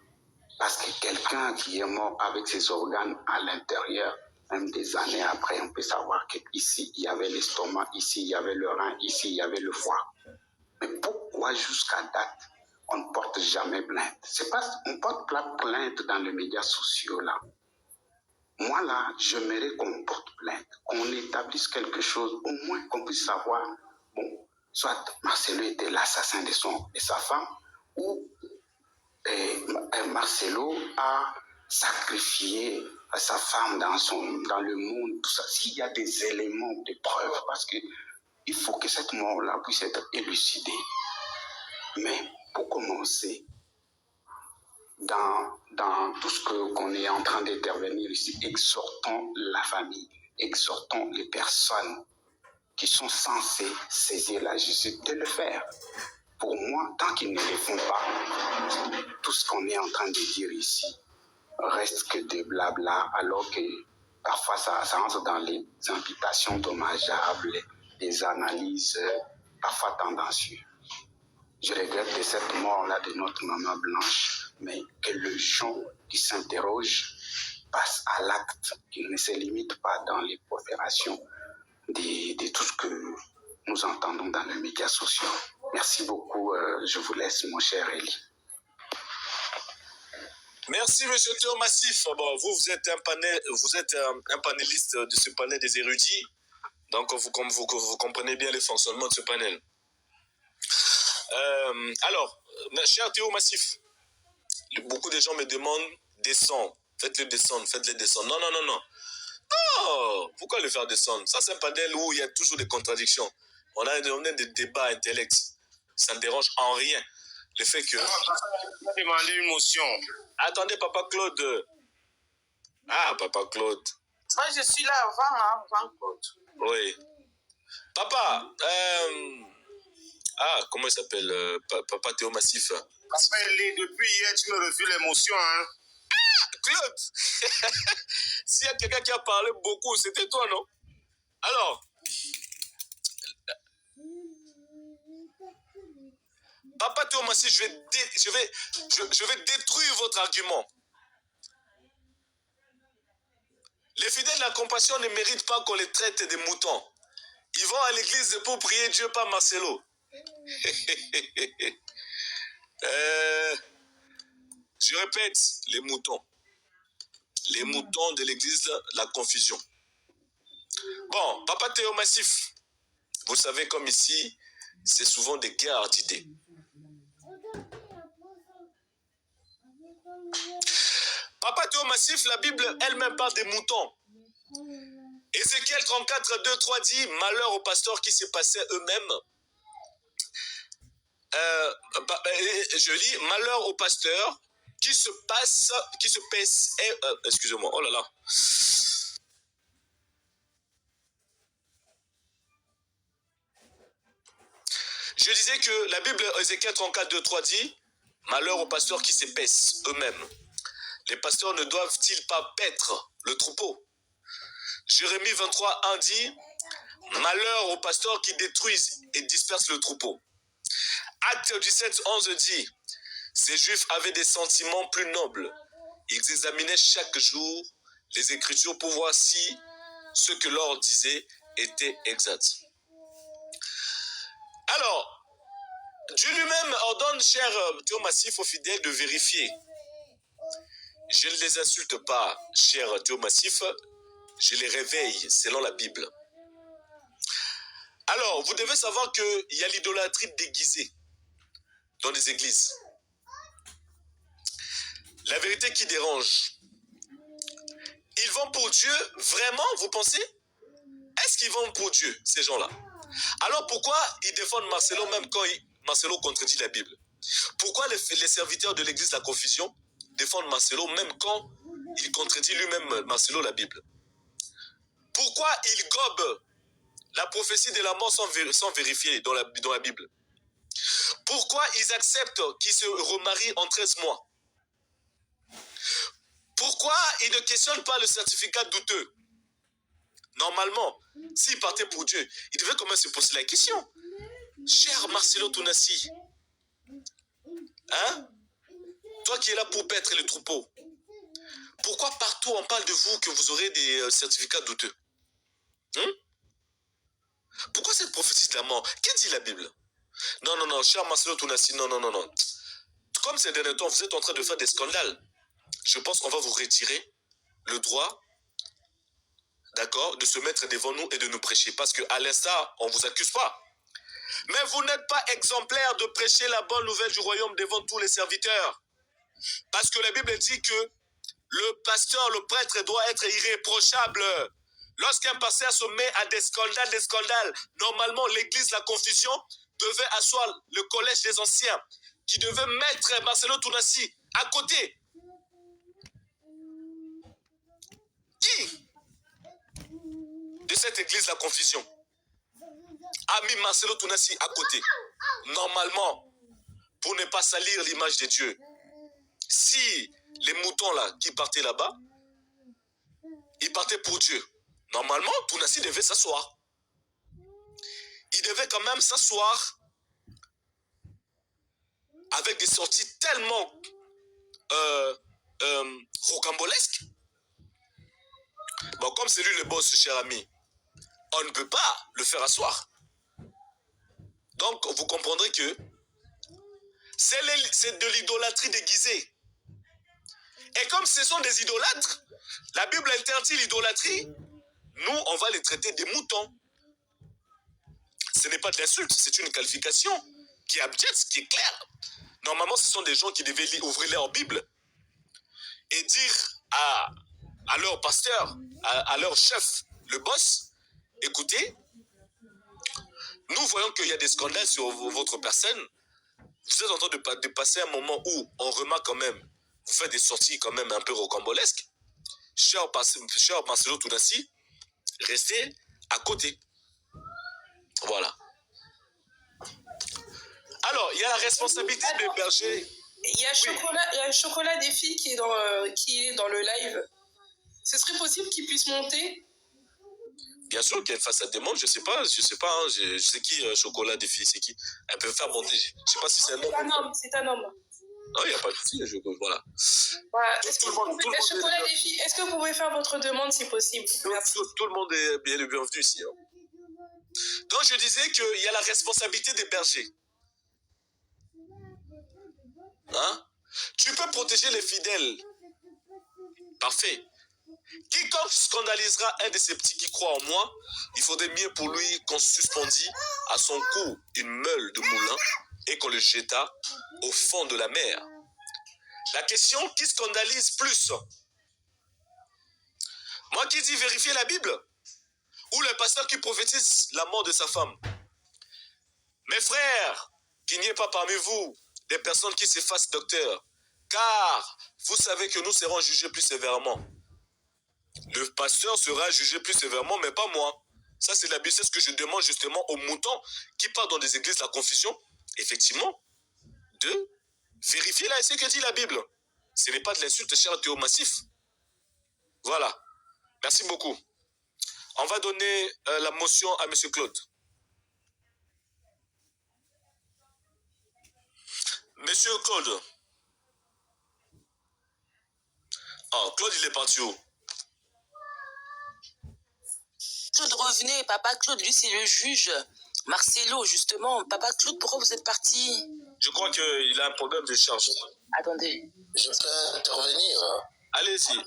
Parce que quelqu'un qui est mort avec ses organes à l'intérieur, même des années après, on peut savoir qu'ici, il y avait l'estomac, ici, il y avait le rein, ici, il y avait le foie. Mais pourquoi jusqu'à date, on ne porte jamais plainte? C'est parce qu'on porte la plainte dans les médias sociaux, là. Moi, là, j'aimerais qu'on porte plainte, qu'on établisse quelque chose, au moins qu'on puisse savoir, bon, soit Marcelo était l'assassin de sa femme, ou Marcelo a sacrifié sa femme dans le monde, tout ça. S'il y a des éléments de preuve, parce qu'il faut que cette mort-là puisse être élucidée. Mais pour commencer, dans tout ce qu'on est en train d'intervenir ici, exhortons la famille, exhortons les personnes qui sont censées saisir la justice de le faire. Pour moi, tant qu'ils ne le font pas, tout ce qu'on est en train de dire ici reste que des blabla, alors que parfois ça entre dans les imputations dommageables, des analyses parfois tendancieuses. Je regrette de cette mort-là de notre maman Blanche, mais que les gens qui s'interrogent passent à l'acte, qu'ils ne se limitent pas dans les proférations de tout ce que nous entendons dans les médias sociaux. Merci beaucoup, je vous laisse, mon cher Eli. Merci, monsieur Théo Massif. Bon, vous êtes un panéliste de ce panel des érudits, donc vous comprenez bien le fonctionnement de ce panel. Alors, cher Théo Massif, beaucoup de gens me demandent descendre. Faites-le descendre, faites-le descendre. Non. Non, pourquoi le faire descendre? Ça, c'est un panel où il y a toujours des contradictions. On a des débats intellects. Ça ne dérange en rien. Le fait que... On va demander une motion. Attendez, Papa Claude. Ah, Papa Claude. Moi, je suis là avant Claude. Oui. Papa, comment il s'appelle? Papa Théo Massif. Parce que depuis hier, tu me refuses l'émotion, hein? Claude, s'il y a quelqu'un qui a parlé beaucoup, c'était toi, non? Alors, Papa Théo Massif, je vais détruire votre argument. Les fidèles de la compassion ne méritent pas qu'on les traite des moutons. Ils vont à l'église pour prier Dieu, pas Marcelo. Je répète, les moutons. Les moutons de l'église, la confusion. Bon, Papa Théo Massif, vous savez comme ici, c'est souvent des guerres d'idées. Papa Théo Massif, la Bible elle-même parle des moutons. Ézéchiel 34, 2, 3 dit, malheur aux pasteurs qui se passaient eux-mêmes. Je lis, malheur aux pasteurs qui se paissent, excusez-moi, oh là là. Je disais que la Bible, Ézéchiel 34, 2, 3 dit, malheur aux pasteurs qui se paissent eux-mêmes. Les pasteurs ne doivent-ils pas paître le troupeau? Jérémie 23, 1 dit, malheur aux pasteurs qui détruisent et dispersent le troupeau. Acte 17, 11 dit, ces Juifs avaient des sentiments plus nobles. Ils examinaient chaque jour les Écritures pour voir si ce que leur disait était exact. Alors, Dieu lui-même ordonne, cher Théomassif, aux fidèles de vérifier. Je ne les insulte pas, cher Théomassif, je les réveille selon la Bible. Alors, vous devez savoir qu'il y a l'idolâtrie déguisée dans les églises. La vérité qui dérange. Ils vont pour Dieu, vraiment, vous pensez? Est-ce qu'ils vont pour Dieu, ces gens-là? Alors pourquoi ils défendent Marcelo même quand Marcelo contredit la Bible? Pourquoi les serviteurs de l'église de la confusion défendent Marcelo même quand il contredit lui-même Marcelo la Bible? Pourquoi ils gobent la prophétie de la mort sans vérifier dans la Bible? Pourquoi ils acceptent qu'ils se remarient en 13 mois? Pourquoi ils ne questionnent pas le certificat douteux? Normalement, s'ils partaient pour Dieu, ils devaient quand même se poser la question. Cher Marcelo Tounassi, hein? Toi qui es là pour paître le troupeau, pourquoi partout on parle de vous que vous aurez des certificats douteux? Pourquoi cette prophétie de la mort? Qu'est-ce dit la Bible? Non, cher Marcelo Tounassi, non. Comme ces derniers temps, vous êtes en train de faire des scandales. Je pense qu'on va vous retirer le droit, d'accord, de se mettre devant nous et de nous prêcher. Parce qu'à l'instant, on ne vous accuse pas. Mais vous n'êtes pas exemplaire de prêcher la bonne nouvelle du royaume devant tous les serviteurs. Parce que la Bible dit que le pasteur, le prêtre doit être irréprochable. Lorsqu'un pasteur se met à des scandales, normalement l'église, la confusion, devait asseoir le collège des anciens, qui devait mettre Marcelo Tounassi à côté. Qui de cette église, la confusion, a mis Marcelo Tounassi à côté? Normalement, pour ne pas salir l'image de Dieu. Si les moutons là qui partaient là-bas, ils partaient pour Dieu. Normalement, Tounassi devait s'asseoir. Il devait quand même s'asseoir avec des sorties tellement rocambolesques. Bon, comme c'est lui le boss, cher ami, on ne peut pas le faire asseoir. Donc, vous comprendrez que c'est de l'idolâtrie déguisée. Et comme ce sont des idolâtres, la Bible interdit l'idolâtrie, nous, on va les traiter des moutons. Ce n'est pas de l'insulte, c'est une qualification qui est abjecte, qui est claire. Normalement, ce sont des gens qui devaient ouvrir leur Bible et dire à leur pasteur, à leur chef, le boss, écoutez, nous voyons qu'il y a des scandales sur votre personne. Vous êtes en train de passer un moment où on remarque quand même, vous faites des sorties quand même un peu rocambolesques. Cher Marcelo Tounassi, restez à côté. Voilà. Alors, il y a la responsabilité des bergers. Il y a Chocolat des filles qui est dans le live. Ce serait possible qu'il puisse monter? Bien sûr qu'elle fasse sa demande, je sais pas, hein, je sais qui Chocolat des filles, c'est qui? Elle peut faire monter, je sais pas si c'est un homme. C'est un homme. Non, il n'y a pas de souci, voilà. Chocolat des filles, est-ce que vous pouvez faire votre demande si possible? Merci. Tout le monde est bien le bienvenu ici. Hein. Donc je disais qu'il y a la responsabilité des bergers. Hein? Tu peux protéger les fidèles. Parfait. Quiconque scandalisera un de ces petits qui croient en moi, il faudrait mieux pour lui qu'on suspendît à son cou une meule de moulin et qu'on le jetât au fond de la mer. La question, qui scandalise plus? Moi qui dis vérifier la Bible? Ou le pasteur qui prophétise la mort de sa femme? Mes frères, qu'il n'y ait pas parmi vous des personnes qui s'effacent docteurs, car vous savez que nous serons jugés plus sévèrement. Le pasteur sera jugé plus sévèrement, mais pas moi. Ça, c'est la Bible, c'est ce que je demande justement aux moutons qui partent dans des églises de la confusion, effectivement, de vérifier là ce que dit la Bible. Ce n'est pas de l'insulte, cher Théomassif. Voilà. Merci beaucoup. On va donner la motion à M. Claude. Monsieur Claude. Ah, Claude, il est parti où? Claude, revenez. Papa Claude, lui, c'est le juge. Marcelo, justement. Papa Claude, pourquoi vous êtes parti? Je crois qu'il a un problème de charge. Attendez. Je peux intervenir. Allez-y.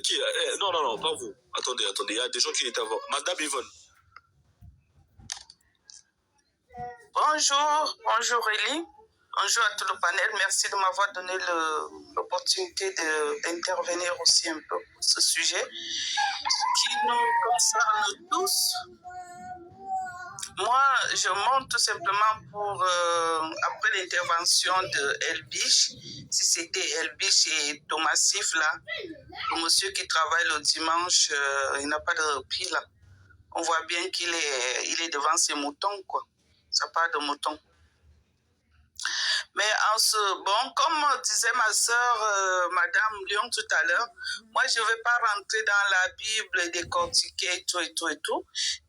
Qui? Non, pas vous. Attendez. Il y a des gens qui étaient avant. Madame Yvonne. Bonjour Elie. Bonjour à tout le panel. Merci de m'avoir donné l'opportunité d'intervenir aussi un peu sur ce sujet qui nous concerne tous. Moi, je monte tout simplement pour, après l'intervention de Elbich, si c'était Elbich et Thomas Sif, là, le monsieur qui travaille le dimanche, il n'a pas de repli, là. On voit bien qu'il est devant ses moutons, quoi. Ça part de moutons. Mais comme disait ma sœur, Madame Lyon tout à l'heure, moi je ne vais pas rentrer dans la Bible et décortiquer et tout.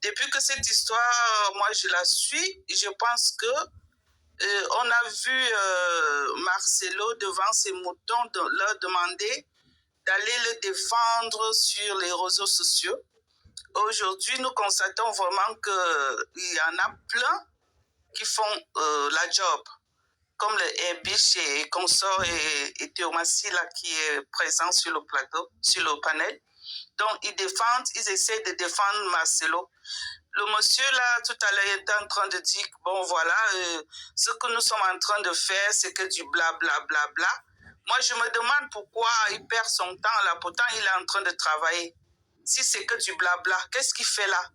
Depuis que cette histoire, moi je la suis, je pense que on a vu Marcelo devant ses moutons leur demander d'aller le défendre sur les réseaux sociaux. Aujourd'hui, nous constatons vraiment qu'il y en a plein qui font la job, comme le Herbich et consort et Théomassi là qui est présent sur le plateau, sur le panel. Donc ils essaient de défendre Marcelo. Le monsieur là tout à l'heure était en train de dire bon voilà, ce que nous sommes en train de faire c'est que du bla. Moi je me demande pourquoi il perd son temps là, pourtant il est en train de travailler. Si c'est que du blabla, qu'est-ce qu'il fait là?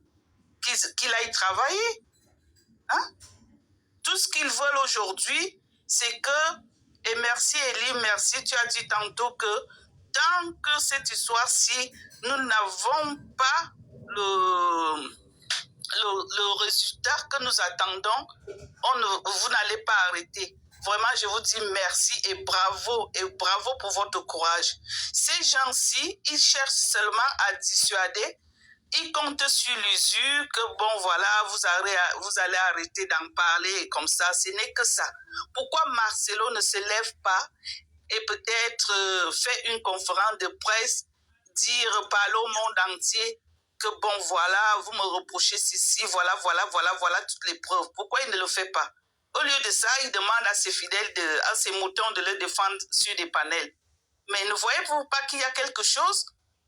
Qu'il aille travailler? Hein? Tout ce qu'ils veulent aujourd'hui, c'est que, et merci Elie, merci, tu as dit tantôt que tant que cette histoire-ci, nous n'avons pas le résultat que nous attendons, vous n'allez pas arrêter. Vraiment, je vous dis merci et bravo pour votre courage. Ces gens-ci, ils cherchent seulement à dissuader. Ils comptent sur l'usure que, bon, voilà, vous allez arrêter d'en parler comme ça. Ce n'est que ça. Pourquoi Marcelo ne se lève pas et peut-être fait une conférence de presse, parler au monde entier que, bon, voilà, vous me reprochez ceci, voilà toutes les preuves. Pourquoi il ne le fait pas? Au lieu de ça, il demande à ses fidèles, à ses moutons de le défendre sur des panels. Mais ne voyez-vous pas qu'il y a quelque chose?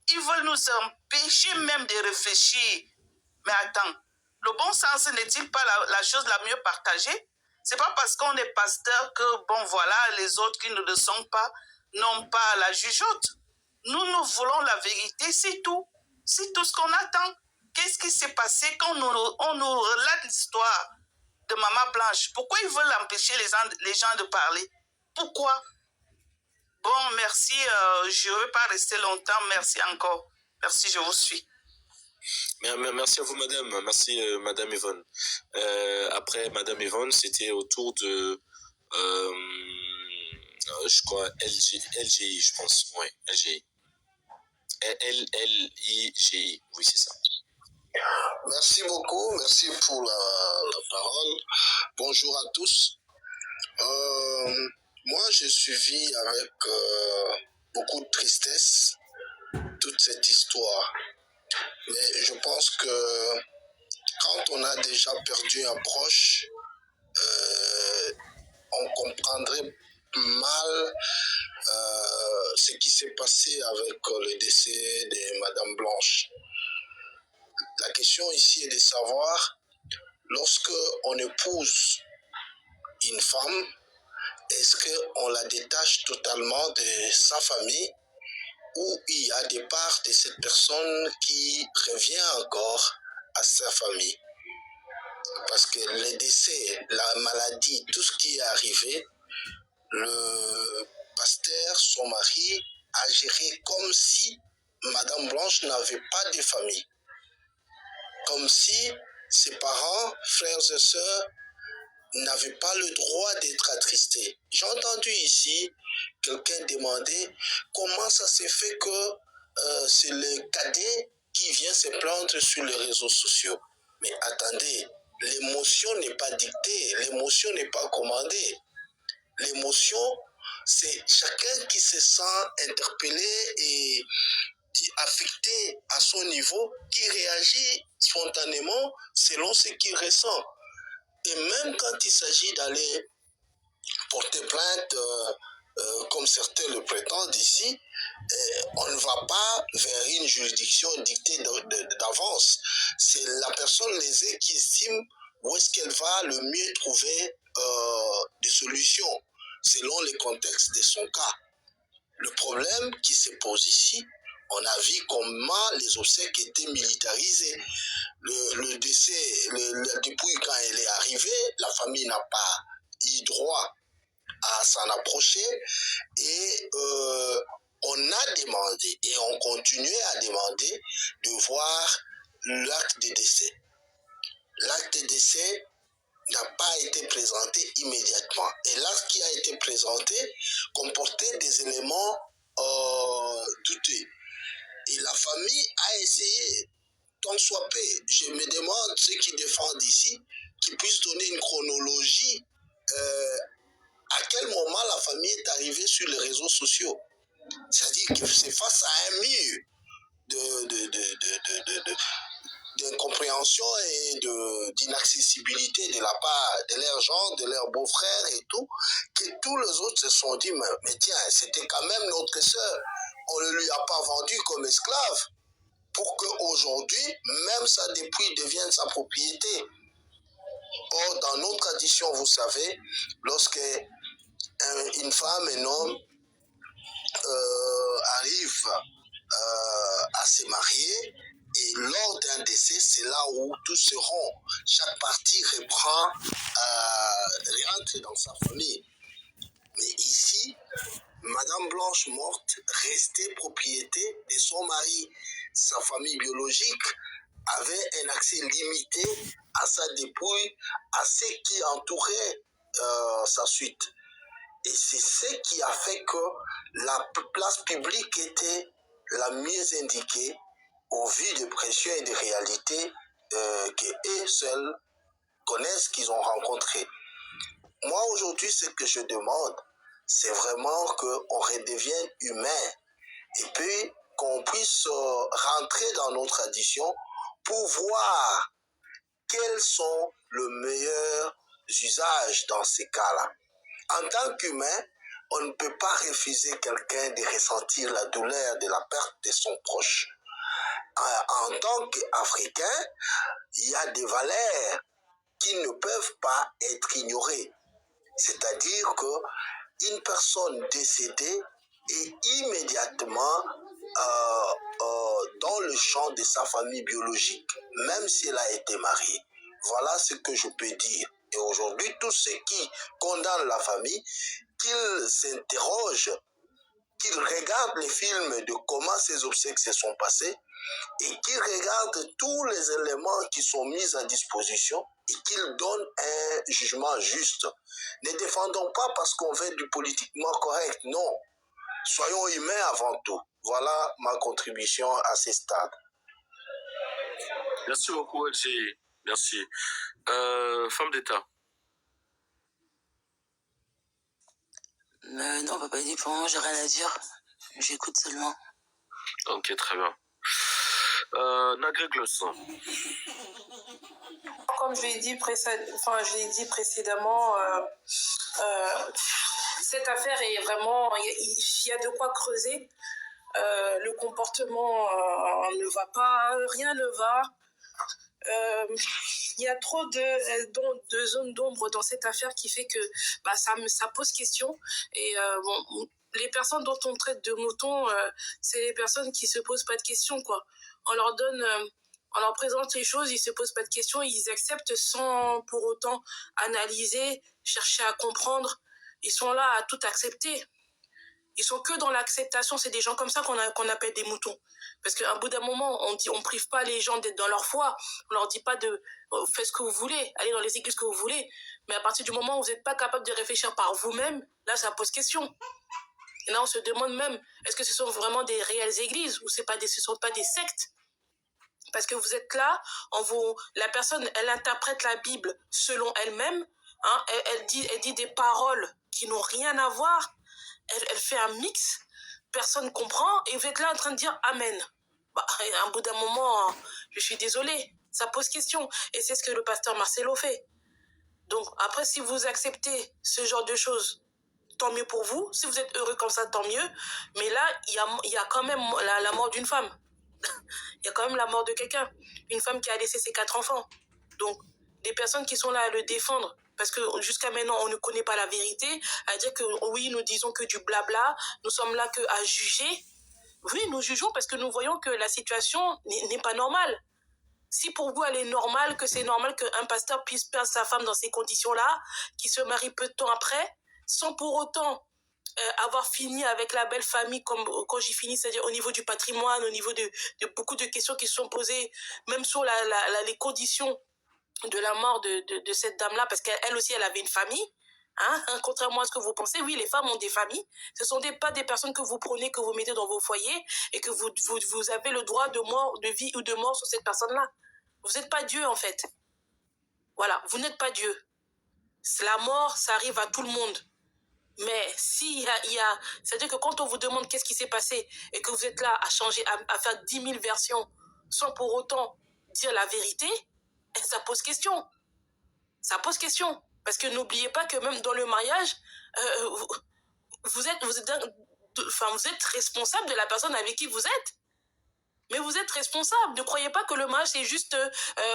Ils veulent nous empêcher même de réfléchir. Mais attends, le bon sens n'est-il pas la chose la mieux partagée? C'est pas parce qu'on est pasteur que, bon, voilà, les autres qui ne le sont pas n'ont pas la jugeote. Nous voulons la vérité, c'est tout. C'est tout ce qu'on attend. Qu'est-ce qui s'est passé quand on nous relate l'histoire de Maman Blanche? Pourquoi ils veulent empêcher les gens de parler? Pourquoi? Bon, merci. Je ne vais pas rester longtemps. Merci encore. Merci, je vous suis. Merci à vous, madame. Merci, madame Yvonne. Après, madame Yvonne, c'était au tour de, je crois, LGI, je pense. Oui, LGI. LIGI, oui, c'est ça. Merci beaucoup, merci pour la parole. Bonjour à tous. Moi, j'ai suivi avec beaucoup de tristesse toute cette histoire. Mais je pense que quand on a déjà perdu un proche, on comprendrait mal ce qui s'est passé avec le décès de Madame Blanche. La question ici est de savoir, lorsque on épouse une femme, est-ce qu'on la détache totalement de sa famille ou il y a des parts de cette personne qui revient encore à sa famille? Parce que le décès, la maladie, tout ce qui est arrivé, le pasteur, son mari, a géré comme si Madame Blanche n'avait pas de famille. Comme si ses parents, frères et sœurs, n'avaient pas le droit d'être attristés. J'ai entendu ici quelqu'un demander comment ça s'est fait que c'est le cadet qui vient se plaindre sur les réseaux sociaux. Mais attendez, l'émotion n'est pas dictée, l'émotion n'est pas commandée. L'émotion, c'est chacun qui se sent interpellé et affecté à son niveau, qui réagit spontanément selon ce qu'il ressent. Et même quand il s'agit d'aller porter plainte, comme certains le prétendent ici, on ne va pas vers une juridiction dictée d'avance. C'est la personne lésée qui estime où est-ce qu'elle va le mieux trouver des solutions selon les contextes de son cas. Le problème qui se pose ici, on a vu comment les obsèques étaient militarisées. Le décès, la dépouille, quand elle est arrivée, la famille n'a pas eu droit à s'en approcher et on a demandé et on continuait à demander de voir l'acte de décès. L'acte de décès n'a pas été présenté immédiatement. Et l'acte qui a été présenté comportait des éléments douteux. Et la famille a essayé, tant soit peu. Je me demande ceux qui défendent ici, qui puissent donner une chronologie. À quel moment la famille est arrivée sur les réseaux sociaux? C'est-à-dire que c'est face à un mur d'incompréhension et d'inaccessibilité de la part de leurs gens, de leurs beaux-frères et tout, que tous les autres se sont dit, mais tiens, c'était quand même notre sœur. On ne lui a pas vendu comme esclave pour qu'aujourd'hui, même sa dépouille devienne sa propriété. Or, dans nos traditions, vous savez, lorsque une femme, un homme arrive à se marier, et lors d'un décès, c'est là où tout se rompt. Chaque partie rentre dans sa famille. Mais ici, Madame Blanche morte restait propriété de son mari. Sa famille biologique avait un accès limité à sa dépouille, à ce qui entourait sa suite. Et c'est ce qui a fait que la place publique était la mieux indiquée au vu des pressions et des réalités qu'eux seuls connaissent, qu'ils ont rencontrées. Moi, aujourd'hui, ce que je demande, c'est vraiment qu'on redevienne humain et puis qu'on puisse rentrer dans nos traditions pour voir quels sont les meilleurs usages dans ces cas-là. En tant qu'humain, on ne peut pas refuser quelqu'un de ressentir la douleur de la perte de son proche. En tant qu'Africain, il y a des valeurs qui ne peuvent pas être ignorées. C'est-à-dire qu'une personne décédée est immédiatement dans le champ de sa famille biologique, même si elle a été mariée. Voilà ce que je peux dire. Et aujourd'hui, tous ceux qui condamnent la famille, qu'ils s'interrogent, qu'ils regardent les films de comment ces obsèques se sont passées et qu'ils regardent tous les éléments qui sont mis à disposition et qu'ils donnent un jugement juste. Ne défendons pas parce qu'on veut du politiquement correct, non. Soyons humains avant tout. Voilà ma contribution à ce stade. Merci beaucoup, LG. Merci. Femme d'État. Non, papa dit pour moi, j'ai rien à dire. J'écoute seulement. Ok, très bien. Nagré Glosson. Comme je l'ai dit, précédemment, cette affaire est vraiment... Il y a de quoi creuser. Le comportement ne va pas, rien ne va. Il y a trop de zones d'ombre dans cette affaire qui fait que ça pose question. Et les personnes dont on traite de moutons, c'est les personnes qui se posent pas de questions, quoi. On leur présente les choses, ils se posent pas de questions, ils acceptent sans pour autant analyser, chercher à comprendre. Ils sont là à tout accepter. Ils sont que dans l'acceptation. C'est des gens comme ça qu'on appelle des moutons. Parce qu'à bout d'un moment, on prive pas les gens d'être dans leur foi. On leur dit pas de faites ce que vous voulez, allez dans les églises que vous voulez. Mais à partir du moment où vous n'êtes pas capable de réfléchir par vous-même, là, ça pose question. Et là, on se demande même, est-ce que ce sont vraiment des réelles églises ou ce sont pas des sectes? Parce que vous êtes là, la personne, elle interprète la Bible selon elle-même, hein, elle dit des paroles qui n'ont rien à voir, elle fait un mix, personne comprend, et vous êtes là en train de dire Amen. Bah, à un bout d'un moment, je suis désolée, ça pose question. Et c'est ce que le pasteur Marcelo fait. Donc, après, si vous acceptez ce genre de choses, tant mieux pour vous. Si vous êtes heureux comme ça, tant mieux. Mais là, il y a quand même la mort d'une femme. Il y a quand même la mort de quelqu'un. Une femme qui a laissé ses 4 enfants. Donc, des personnes qui sont là à le défendre, parce que jusqu'à maintenant, on ne connaît pas la vérité, à dire que oui, nous disons que du blabla, nous sommes là que à juger. Oui, nous jugeons parce que nous voyons que la situation n'est pas normale. Si pour vous, elle est normale, que c'est normal qu'un pasteur puisse perdre sa femme dans ces conditions-là, qui se marie peu de temps après, sans pour autant avoir fini avec la belle famille, comme quand j'ai fini, c'est-à-dire au niveau du patrimoine, au niveau de beaucoup de questions qui se sont posées, même sur les conditions de la mort de cette dame-là, parce qu'elle aussi, elle avait une famille. Hein? Contrairement à ce que vous pensez, oui, les femmes ont des familles. Ce ne sont pas des personnes que vous prenez, que vous mettez dans vos foyers et que vous avez le droit de vie ou de mort sur cette personne-là. Vous n'êtes pas Dieu, en fait. Voilà, vous n'êtes pas Dieu. La mort, ça arrive à tout le monde. Mais c'est-à-dire que quand on vous demande qu'est-ce qui s'est passé et que vous êtes là à changer, à faire 10 000 versions sans pour autant dire la vérité, ça pose question. Ça pose question. Parce que n'oubliez pas que même dans le mariage, vous êtes responsable de la personne avec qui vous êtes. Mais vous êtes responsable. Ne croyez pas que le mariage, c'est juste,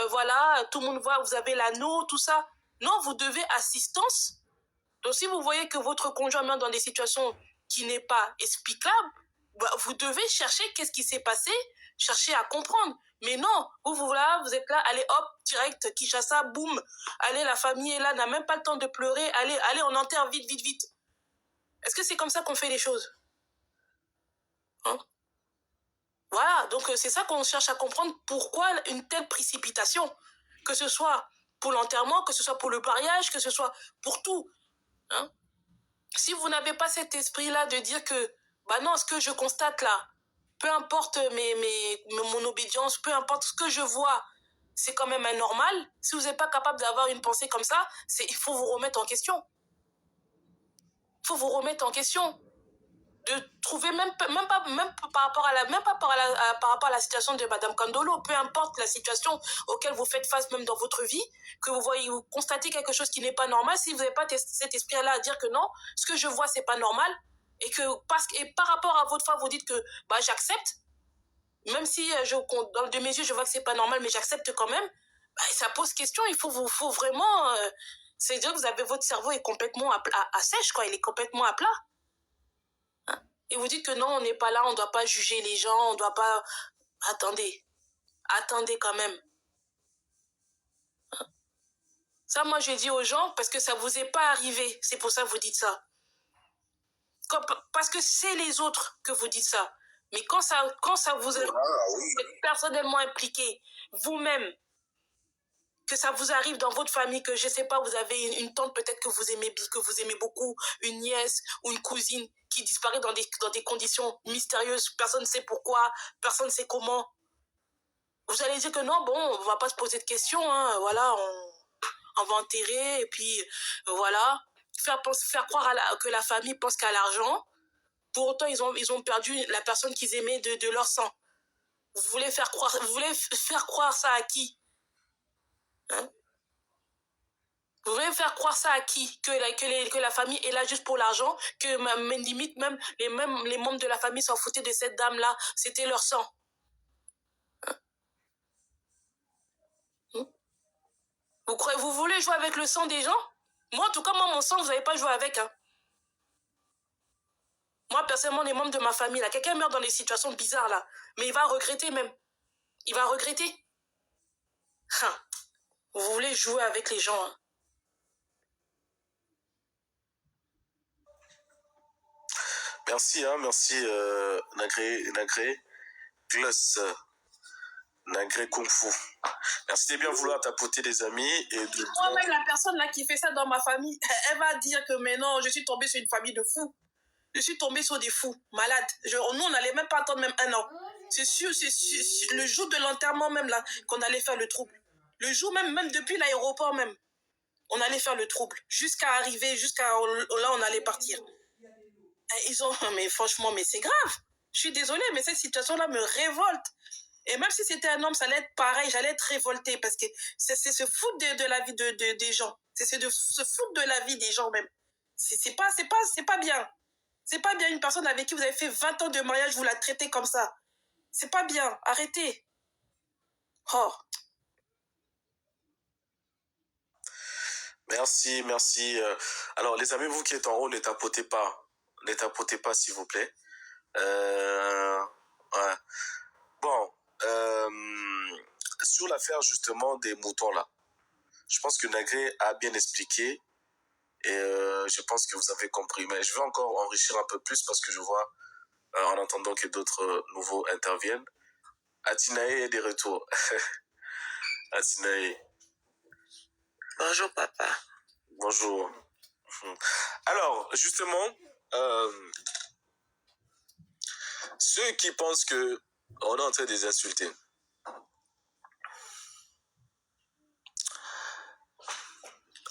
voilà, tout le monde voit, vous avez l'anneau, tout ça. Non, vous devez assistance. Donc, si vous voyez que votre conjoint est dans des situations qui n'est pas explicable, bah, vous devez chercher qu'est-ce qui s'est passé, chercher à comprendre. Mais non, vous êtes là, allez hop, direct, Kinshasa, boum. Allez, la famille est là, n'a même pas le temps de pleurer. Allez, on enterre vite, vite, vite. Est-ce que c'est comme ça qu'on fait les choses? Hein? Voilà, donc c'est ça qu'on cherche à comprendre. Pourquoi une telle précipitation? Que ce soit pour l'enterrement, que ce soit pour le mariage, que ce soit pour tout. Hein? Si vous n'avez pas cet esprit-là de dire que, bah non, ce que je constate là, peu importe mon obédience, peu importe ce que je vois, c'est quand même anormal. Si vous n'êtes pas capable d'avoir une pensée comme ça, il faut vous remettre en question. Il faut vous remettre en question. De trouver même par rapport à la situation de Madame Kandolo, peu importe la situation auquelle vous faites face même dans votre vie, que vous constatez quelque chose qui n'est pas normal, si vous n'avez pas cet esprit-là à dire que non, ce que je vois c'est pas normal, et par rapport à votre foi vous dites que bah j'accepte, même si de mes yeux je vois que c'est pas normal, mais j'accepte quand même, bah, ça pose question. Il faut vraiment, c'est-à-dire que votre cerveau est complètement à sèche, quoi, il est complètement à plat. Et vous dites que non, on n'est pas là, on ne doit pas juger les gens, on ne doit pas... Attendez quand même. Ça, moi, je dis aux gens, parce que ça ne vous est pas arrivé, c'est pour ça que vous dites ça. Parce que c'est les autres que vous dites ça. Mais quand ça vous est personnellement impliqué, vous-même, que ça vous arrive dans votre famille, que je sais pas, vous avez une tante peut-être que vous aimez beaucoup, une nièce ou une cousine qui disparaît dans des conditions mystérieuses, personne ne sait pourquoi, personne ne sait comment. Vous allez dire que non, bon, on va pas se poser de questions, hein, voilà, on va enterrer, et puis voilà, faire croire que la famille pense qu'à l'argent. Pour autant, ils ont perdu la personne qu'ils aimaient de leur sang. Vous voulez faire croire ça à qui? Hein? Vous voulez faire croire ça à qui? Que la famille est là juste pour l'argent, que même limite même les membres de la famille s'en foutaient de cette dame-là, c'était leur sang. Vous voulez jouer avec le sang des gens? Moi, en tout cas, mon sang, vous n'avez pas joué avec. Hein. Moi, personnellement, les membres de ma famille, là, quelqu'un meurt dans des situations bizarres, là, mais il va regretter même. Il va regretter. Hein. Vous voulez jouer avec les gens, hein. Merci, Nagré, Glace, Nagré Kung Fu. Merci de bien vouloir tapoter des amis. Moi-même, la personne là qui fait ça dans ma famille, elle va dire que mais non, je suis tombée sur une famille de fous. Je suis tombée sur des fous, malades. Nous, on n'allait même pas attendre même 1 an. C'est sûr, le jour de l'enterrement même, là, qu'on allait faire le trouble. Le jour même depuis l'aéroport même, on allait faire le trouble. Jusqu'à arriver, là, on allait partir. Et mais franchement, mais c'est grave. Je suis désolée, mais cette situation-là me révolte. Et même si c'était un homme, ça allait être pareil, j'allais être révoltée parce que c'est se foutre de la vie des gens. C'est se foutre de la vie des gens même. C'est pas bien. C'est pas bien une personne avec qui vous avez fait 20 ans de mariage, vous la traitez comme ça. C'est pas bien. Arrêtez. Oh. Merci. Alors, les amis, vous qui êtes en haut, ne tapotez pas. Ne tapotez pas, s'il vous plaît. Ouais. Bon, sur l'affaire, justement, des moutons, là, je pense que Nagré a bien expliqué et je pense que vous avez compris. Mais je vais encore enrichir un peu plus parce que je vois, en attendant que d'autres nouveaux interviennent, Atinae est de retour. Atinae. Bonjour, papa. Bonjour. Alors, justement, ceux qui pensent que on est en train de les insulter.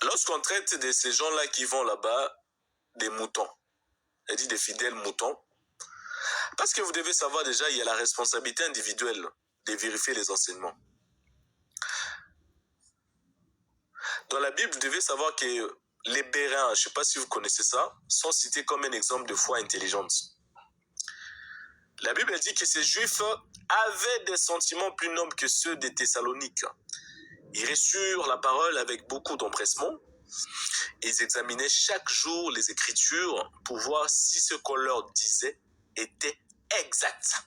Lorsqu'on traite de ces gens-là qui vont là-bas des moutons, elle dit des fidèles moutons, parce que vous devez savoir déjà, il y a la responsabilité individuelle de vérifier les enseignements. Dans la Bible, vous devez savoir que les Béréens, je ne sais pas si vous connaissez ça, sont cités comme un exemple de foi intelligente. La Bible dit que ces Juifs avaient des sentiments plus nobles que ceux des Thessaloniques. Ils reçurent la parole avec beaucoup d'empressement. Ils examinaient chaque jour les Écritures pour voir si ce qu'on leur disait était exact.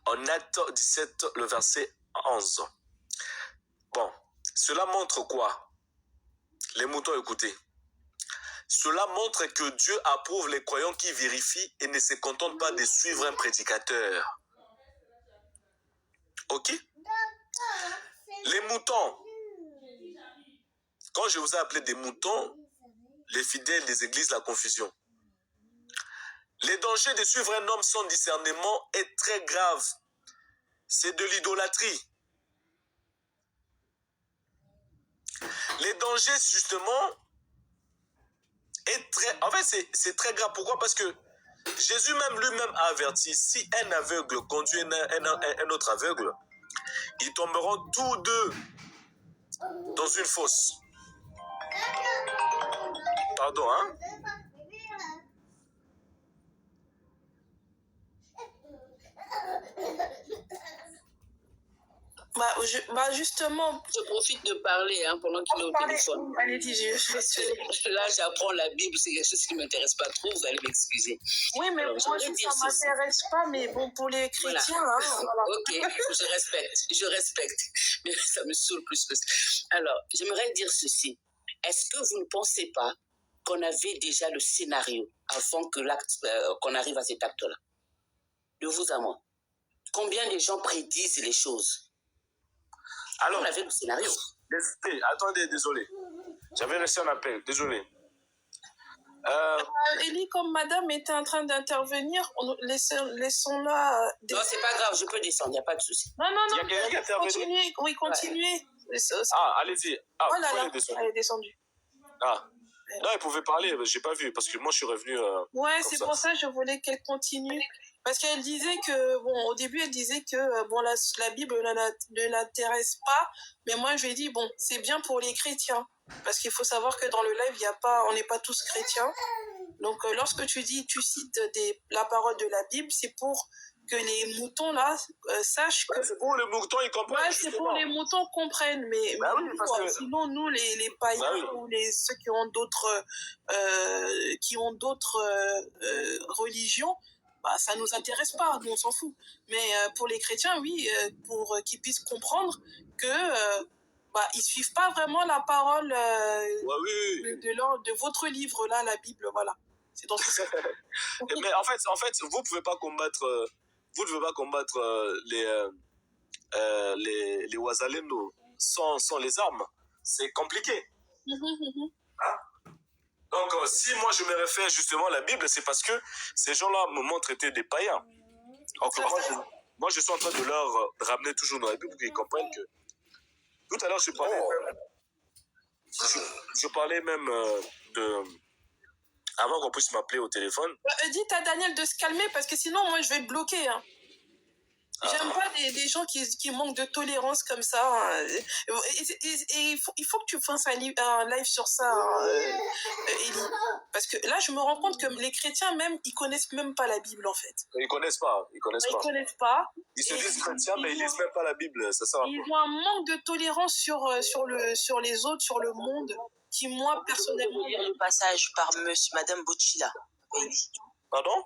En Actes 17, le verset 11. Bon, cela montre quoi? Les moutons, écoutez. Cela montre que Dieu approuve les croyants qui vérifient et ne se contentent pas de suivre un prédicateur. Ok? Les moutons. Quand je vous ai appelé des moutons, les fidèles des églises, la confusion. Les dangers de suivre un homme sans discernement est très grave. C'est de l'idolâtrie. Les dangers, justement, est très... En fait, c'est très grave. Pourquoi? Parce que Jésus même lui-même a averti, si un aveugle conduit un autre aveugle, ils tomberont tous deux dans une fosse. Pardon, hein? Justement... Je profite de parler pendant qu'il est au téléphone. Allez-y, je Là, j'apprends la Bible, c'est quelque chose qui ne m'intéresse pas trop, vous allez m'excuser. Oui, mais alors, moi aussi, ça ne m'intéresse pas, mais bon, pour les chrétiens... Voilà. Hein, voilà. Ok, je respecte. Mais ça me saoule plus que ça. Alors, j'aimerais dire ceci. Est-ce que vous ne pensez pas qu'on avait déjà le scénario avant que qu'on arrive à cet acte-là? De vous à moi. Combien de gens prédisent les choses? Alors, on avait le scénario. Désolé. J'avais reçu un appel, désolé. Elie, comme madame était en train d'intervenir, laissons-la... Non, c'est pas grave, je peux descendre, il n'y a pas de souci. Non. Il y a quelqu'un qui a intervenu. Continuez. Ouais. Ah, allez-y. Ah, oh là là, elle est descendue. Ah. Non, elle pouvait parler, j'ai pas vu, parce que moi, je suis revenu... ouais, c'est pour ça que je voulais qu'elle continue. Parce qu'elle disait que, bon, au début, elle disait que, bon, la Bible ne l'intéresse pas. Mais moi, je lui ai dit, bon, c'est bien pour les chrétiens. Parce qu'il faut savoir que dans le live, on n'est pas tous chrétiens. Donc, lorsque tu cites la parole de la Bible, c'est pour que les moutons, là, sachent que... c'est pour les moutons, ils comprennent. Ouais, c'est pour les moutons comprennent. Mais oui, parce que... sinon, nous, les païens ou ceux qui ont d'autres religions, ça nous intéresse pas, nous on s'en fout. Mais pour les chrétiens, oui, pour qu'ils puissent comprendre que ils suivent pas vraiment la parole de votre livre là, la Bible, voilà. C'est dans ce sens. Mais en fait, vous pouvez pas combattre, les Ouazalendo sans les armes. C'est compliqué. Donc, si moi je me réfère justement à la Bible, c'est parce que ces gens-là m'ont traité des païens. Donc, moi, je suis en train de leur ramener toujours dans la Bible pour qu'ils comprennent que... Tout à l'heure, je parlais même de... Avant qu'on puisse m'appeler au téléphone. Dites à Daniel de se calmer parce que sinon, moi, je vais le bloquer. Hein. J'aime pas des gens qui manquent de tolérance comme ça. Hein. Et il faut que tu fasses un live sur ça, Élie. Parce que là, je me rends compte que les chrétiens, même, ils connaissent même pas la Bible, en fait. Ils connaissent pas. Ils connaissent pas. Ils se disent chrétiens, mais ils lisent même pas la Bible. Ça sert à quoi? Ils ont un manque de tolérance sur les autres, sur le monde, qui, moi, personnellement... Lire le passage par Madame Bocchila. Pardon?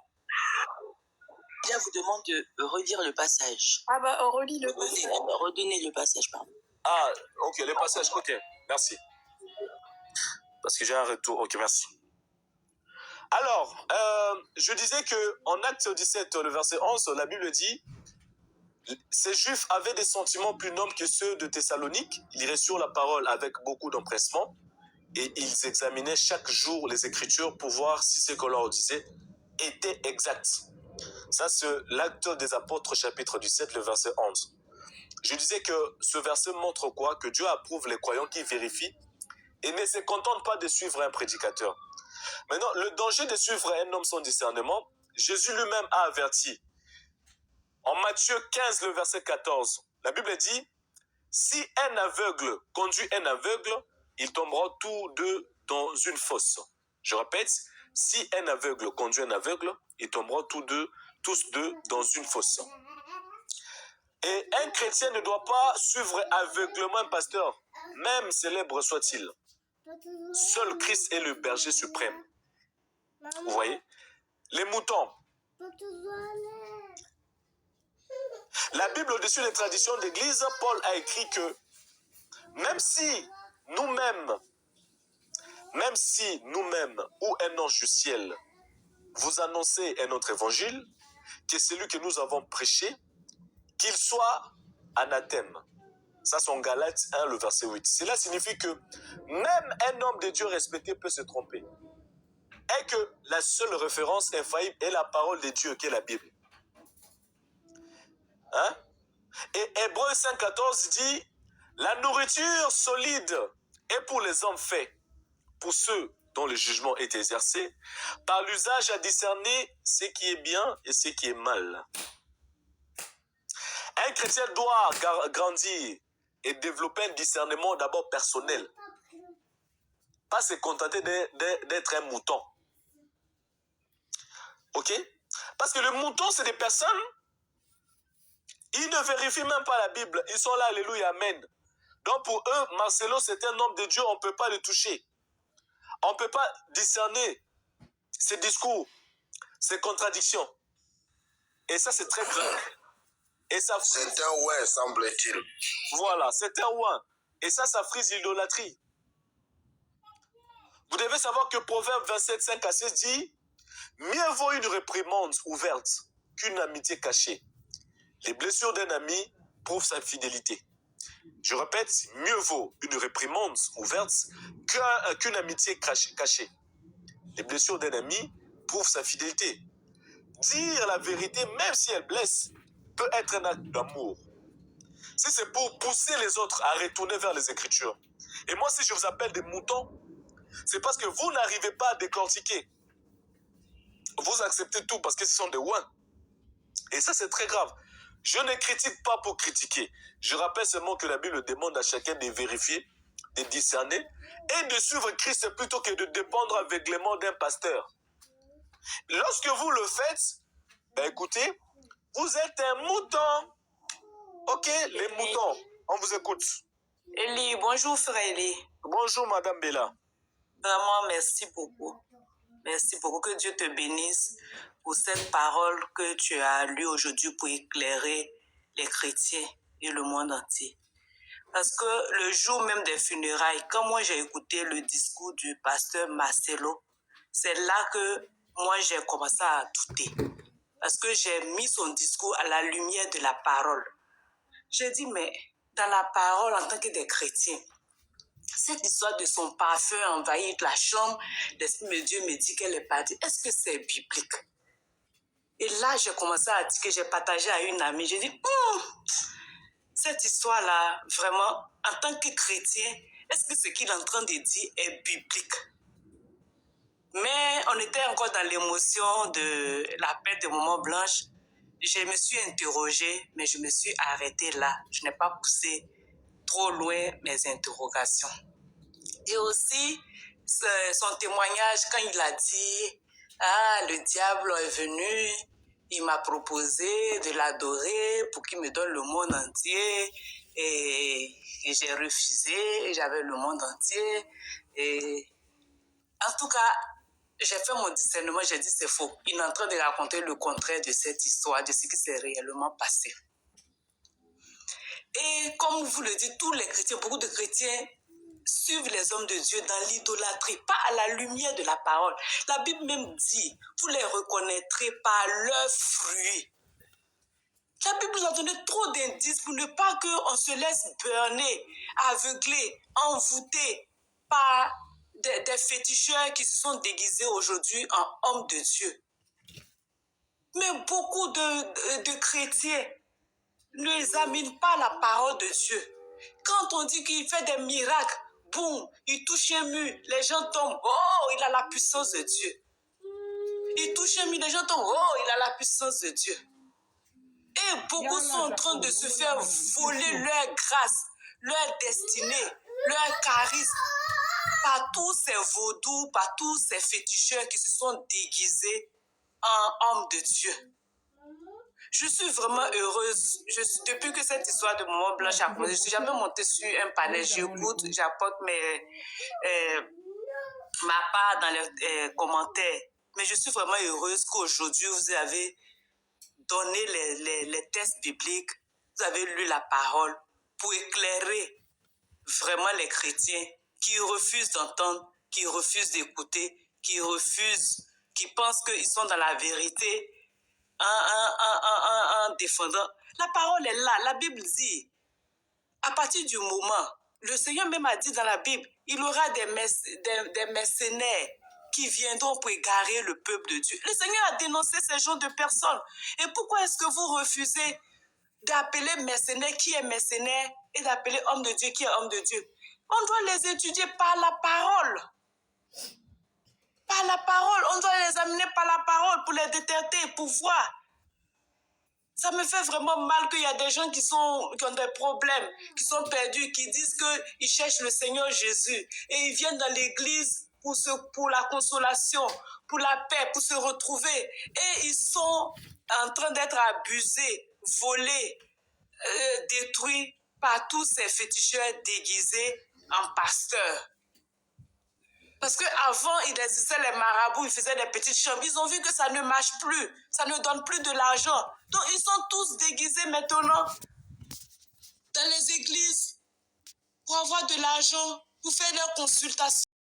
Là, vous demande de relire le passage. Ah bah, relis le passage. Redonnez le passage, pardon. Ah, ok, le passage, ok, merci. Parce que j'ai un retour, ok, merci. Alors, je disais qu'en Acte 17, le verset 11, la Bible dit « Ces Juifs avaient des sentiments plus nobles que ceux de Thessalonique. Ils reçurent la parole avec beaucoup d'empressement et ils examinaient chaque jour les Écritures pour voir si ce qu'on leur disait était exact. » Ça, c'est l'Acte des Apôtres, chapitre 17, le verset 11. Je disais que ce verset montre quoi? Que Dieu approuve les croyants qui vérifient et ne se contentent pas de suivre un prédicateur. Maintenant, le danger de suivre un homme sans discernement, Jésus lui-même a averti. En Matthieu 15, le verset 14, la Bible dit « Si un aveugle conduit un aveugle, ils tomberont tous deux dans une fosse. » Je répète, si un aveugle conduit un aveugle, ils tomberont tous deux dans une fosse. Et un chrétien ne doit pas suivre aveuglement un pasteur, même célèbre soit-il. Seul Christ est le berger suprême. Vous voyez? Les moutons. La Bible, au-dessus des traditions d'église, Paul a écrit que même si nous-mêmes, ou un ange du ciel, vous annoncez un autre évangile, que celui que nous avons prêché, qu'il soit anathème. Ça, c'est en Galates 1, le verset 8. Cela signifie que même un homme de Dieu respecté peut se tromper. Et que la seule référence infaillible est la parole de Dieu, qui est la Bible. Hein? Et Hébreux 5,14 dit, la nourriture solide est pour les hommes faits, pour ceux dont le jugement est exercé, par l'usage à discerner ce qui est bien et ce qui est mal. Un chrétien doit grandir et développer un discernement d'abord personnel. Pas se contenter d'être un mouton. Ok? Parce que le mouton, c'est des personnes, ils ne vérifient même pas la Bible. Ils sont là, alléluia, amen. Donc pour eux, Marcelo, c'est un homme de Dieu, on ne peut pas le toucher. On ne peut pas discerner ses discours, ses contradictions. Et ça, c'est très grave. C'est un ouais, semble-t-il. Voilà, c'est un ouin. Et ça frise l'idolâtrie. Vous devez savoir que Proverbe 27, 5 à 16 dit « Mieux vaut une réprimande ouverte qu'une amitié cachée. Les blessures d'un ami prouvent sa fidélité. » Je répète, mieux vaut une réprimande ouverte qu'une amitié cachée. Les blessures d'un ami prouvent sa fidélité. Dire la vérité, même si elle blesse, peut être un acte d'amour. Si c'est pour pousser les autres à retourner vers les Écritures. Et moi, si je vous appelle des moutons, c'est parce que vous n'arrivez pas à décortiquer. Vous acceptez tout parce que ce sont des ouins. Et ça, c'est très grave. Je ne critique pas pour critiquer. Je rappelle seulement que la Bible demande à chacun de vérifier, de discerner et de suivre Christ plutôt que de dépendre aveuglément d'un pasteur. Lorsque vous le faites, ben écoutez, vous êtes un mouton. Ok, les moutons, on vous écoute. Élie, bonjour frère Élie. Bonjour Madame Bella. Vraiment, merci beaucoup. Merci beaucoup. Que Dieu te bénisse pour cette parole que tu as lue aujourd'hui pour éclairer les chrétiens et le monde entier. Parce que le jour même des funérailles, quand moi j'ai écouté le discours du pasteur Marcelo, c'est là que moi j'ai commencé à douter. Parce que j'ai mis son discours à la lumière de la parole. J'ai dit, mais dans la parole en tant que des chrétiens, Cette histoire de son parfum envahir la chambre, l'Esprit de Dieu me dit qu'elle est partie. Est-ce que c'est biblique? Et là, j'ai commencé à dire que j'ai partagé à une amie. J'ai dit, cette histoire-là, vraiment, en tant que chrétien, est-ce que ce qu'il est en train de dire est biblique? Mais on était encore dans l'émotion de la perte de Maman Blanche. Je me suis interrogée, mais je me suis arrêtée là. Je n'ai pas poussé trop loin mes interrogations. Et aussi, son témoignage, quand il a dit « Ah, le diable est venu, il m'a proposé de l'adorer pour qu'il me donne le monde entier. » Et j'ai refusé, j'avais le monde entier. Et en tout cas, j'ai fait mon discernement, j'ai dit c'est faux. Il est en train de raconter le contraire de cette histoire, de ce qui s'est réellement passé. Et comme vous le dites, tous les chrétiens, beaucoup de chrétiens suivent les hommes de Dieu dans l'idolâtrie, pas à la lumière de la parole. La Bible même dit, vous les reconnaîtrez par leurs fruits. La Bible nous a donné trop d'indices pour ne pas qu'on se laisse berner, aveugler, envoûter par des féticheurs qui se sont déguisés aujourd'hui en hommes de Dieu. Mais beaucoup de chrétiens n'examinent pas la parole de Dieu. Quand on dit qu'il fait des miracles, boum, il touche un mur, les gens tombent, oh, il a la puissance de Dieu. Il touche un mur, les gens tombent, oh, il a la puissance de Dieu. Et beaucoup sont en train de se faire voler leur grâce, leur destinée, leur charisme, par tous ces vaudous, par tous ces féticheurs qui se sont déguisés en hommes de Dieu. Je suis vraiment heureuse. Depuis que cette histoire de Maman Blanche a commencé, je ne suis jamais montée sur un panel. J'écoute, j'apporte ma part dans les commentaires. Mais je suis vraiment heureuse qu'aujourd'hui, vous avez donné les textes bibliques, vous avez lu la parole pour éclairer vraiment les chrétiens qui refusent d'entendre, qui refusent d'écouter, qui pensent qu'ils sont dans la vérité en défendant. La parole est là, la Bible dit, à partir du moment, le Seigneur même a dit dans la Bible, il y aura des mercenaires qui viendront pour égarer le peuple de Dieu. Le Seigneur a dénoncé ces genres de personnes. Et pourquoi est-ce que vous refusez d'appeler mercenaire qui est mercenaire et d'appeler homme de Dieu qui est homme de Dieu? On doit les étudier par la parole. Par la parole, on doit les amener par la parole pour les détecter, pour voir. Ça me fait vraiment mal qu'il y a des gens qui ont des problèmes, qui sont perdus, qui disent qu'ils cherchent le Seigneur Jésus et ils viennent dans l'église pour la consolation, pour la paix, pour se retrouver. Et ils sont en train d'être abusés, volés, détruits par tous ces féticheurs déguisés en pasteurs. Parce qu'avant, il existait les marabouts, ils faisaient des petites chambres. Ils ont vu que ça ne marche plus, ça ne donne plus de l'argent. Donc, ils sont tous déguisés maintenant dans les églises pour avoir de l'argent, pour faire leurs consultations.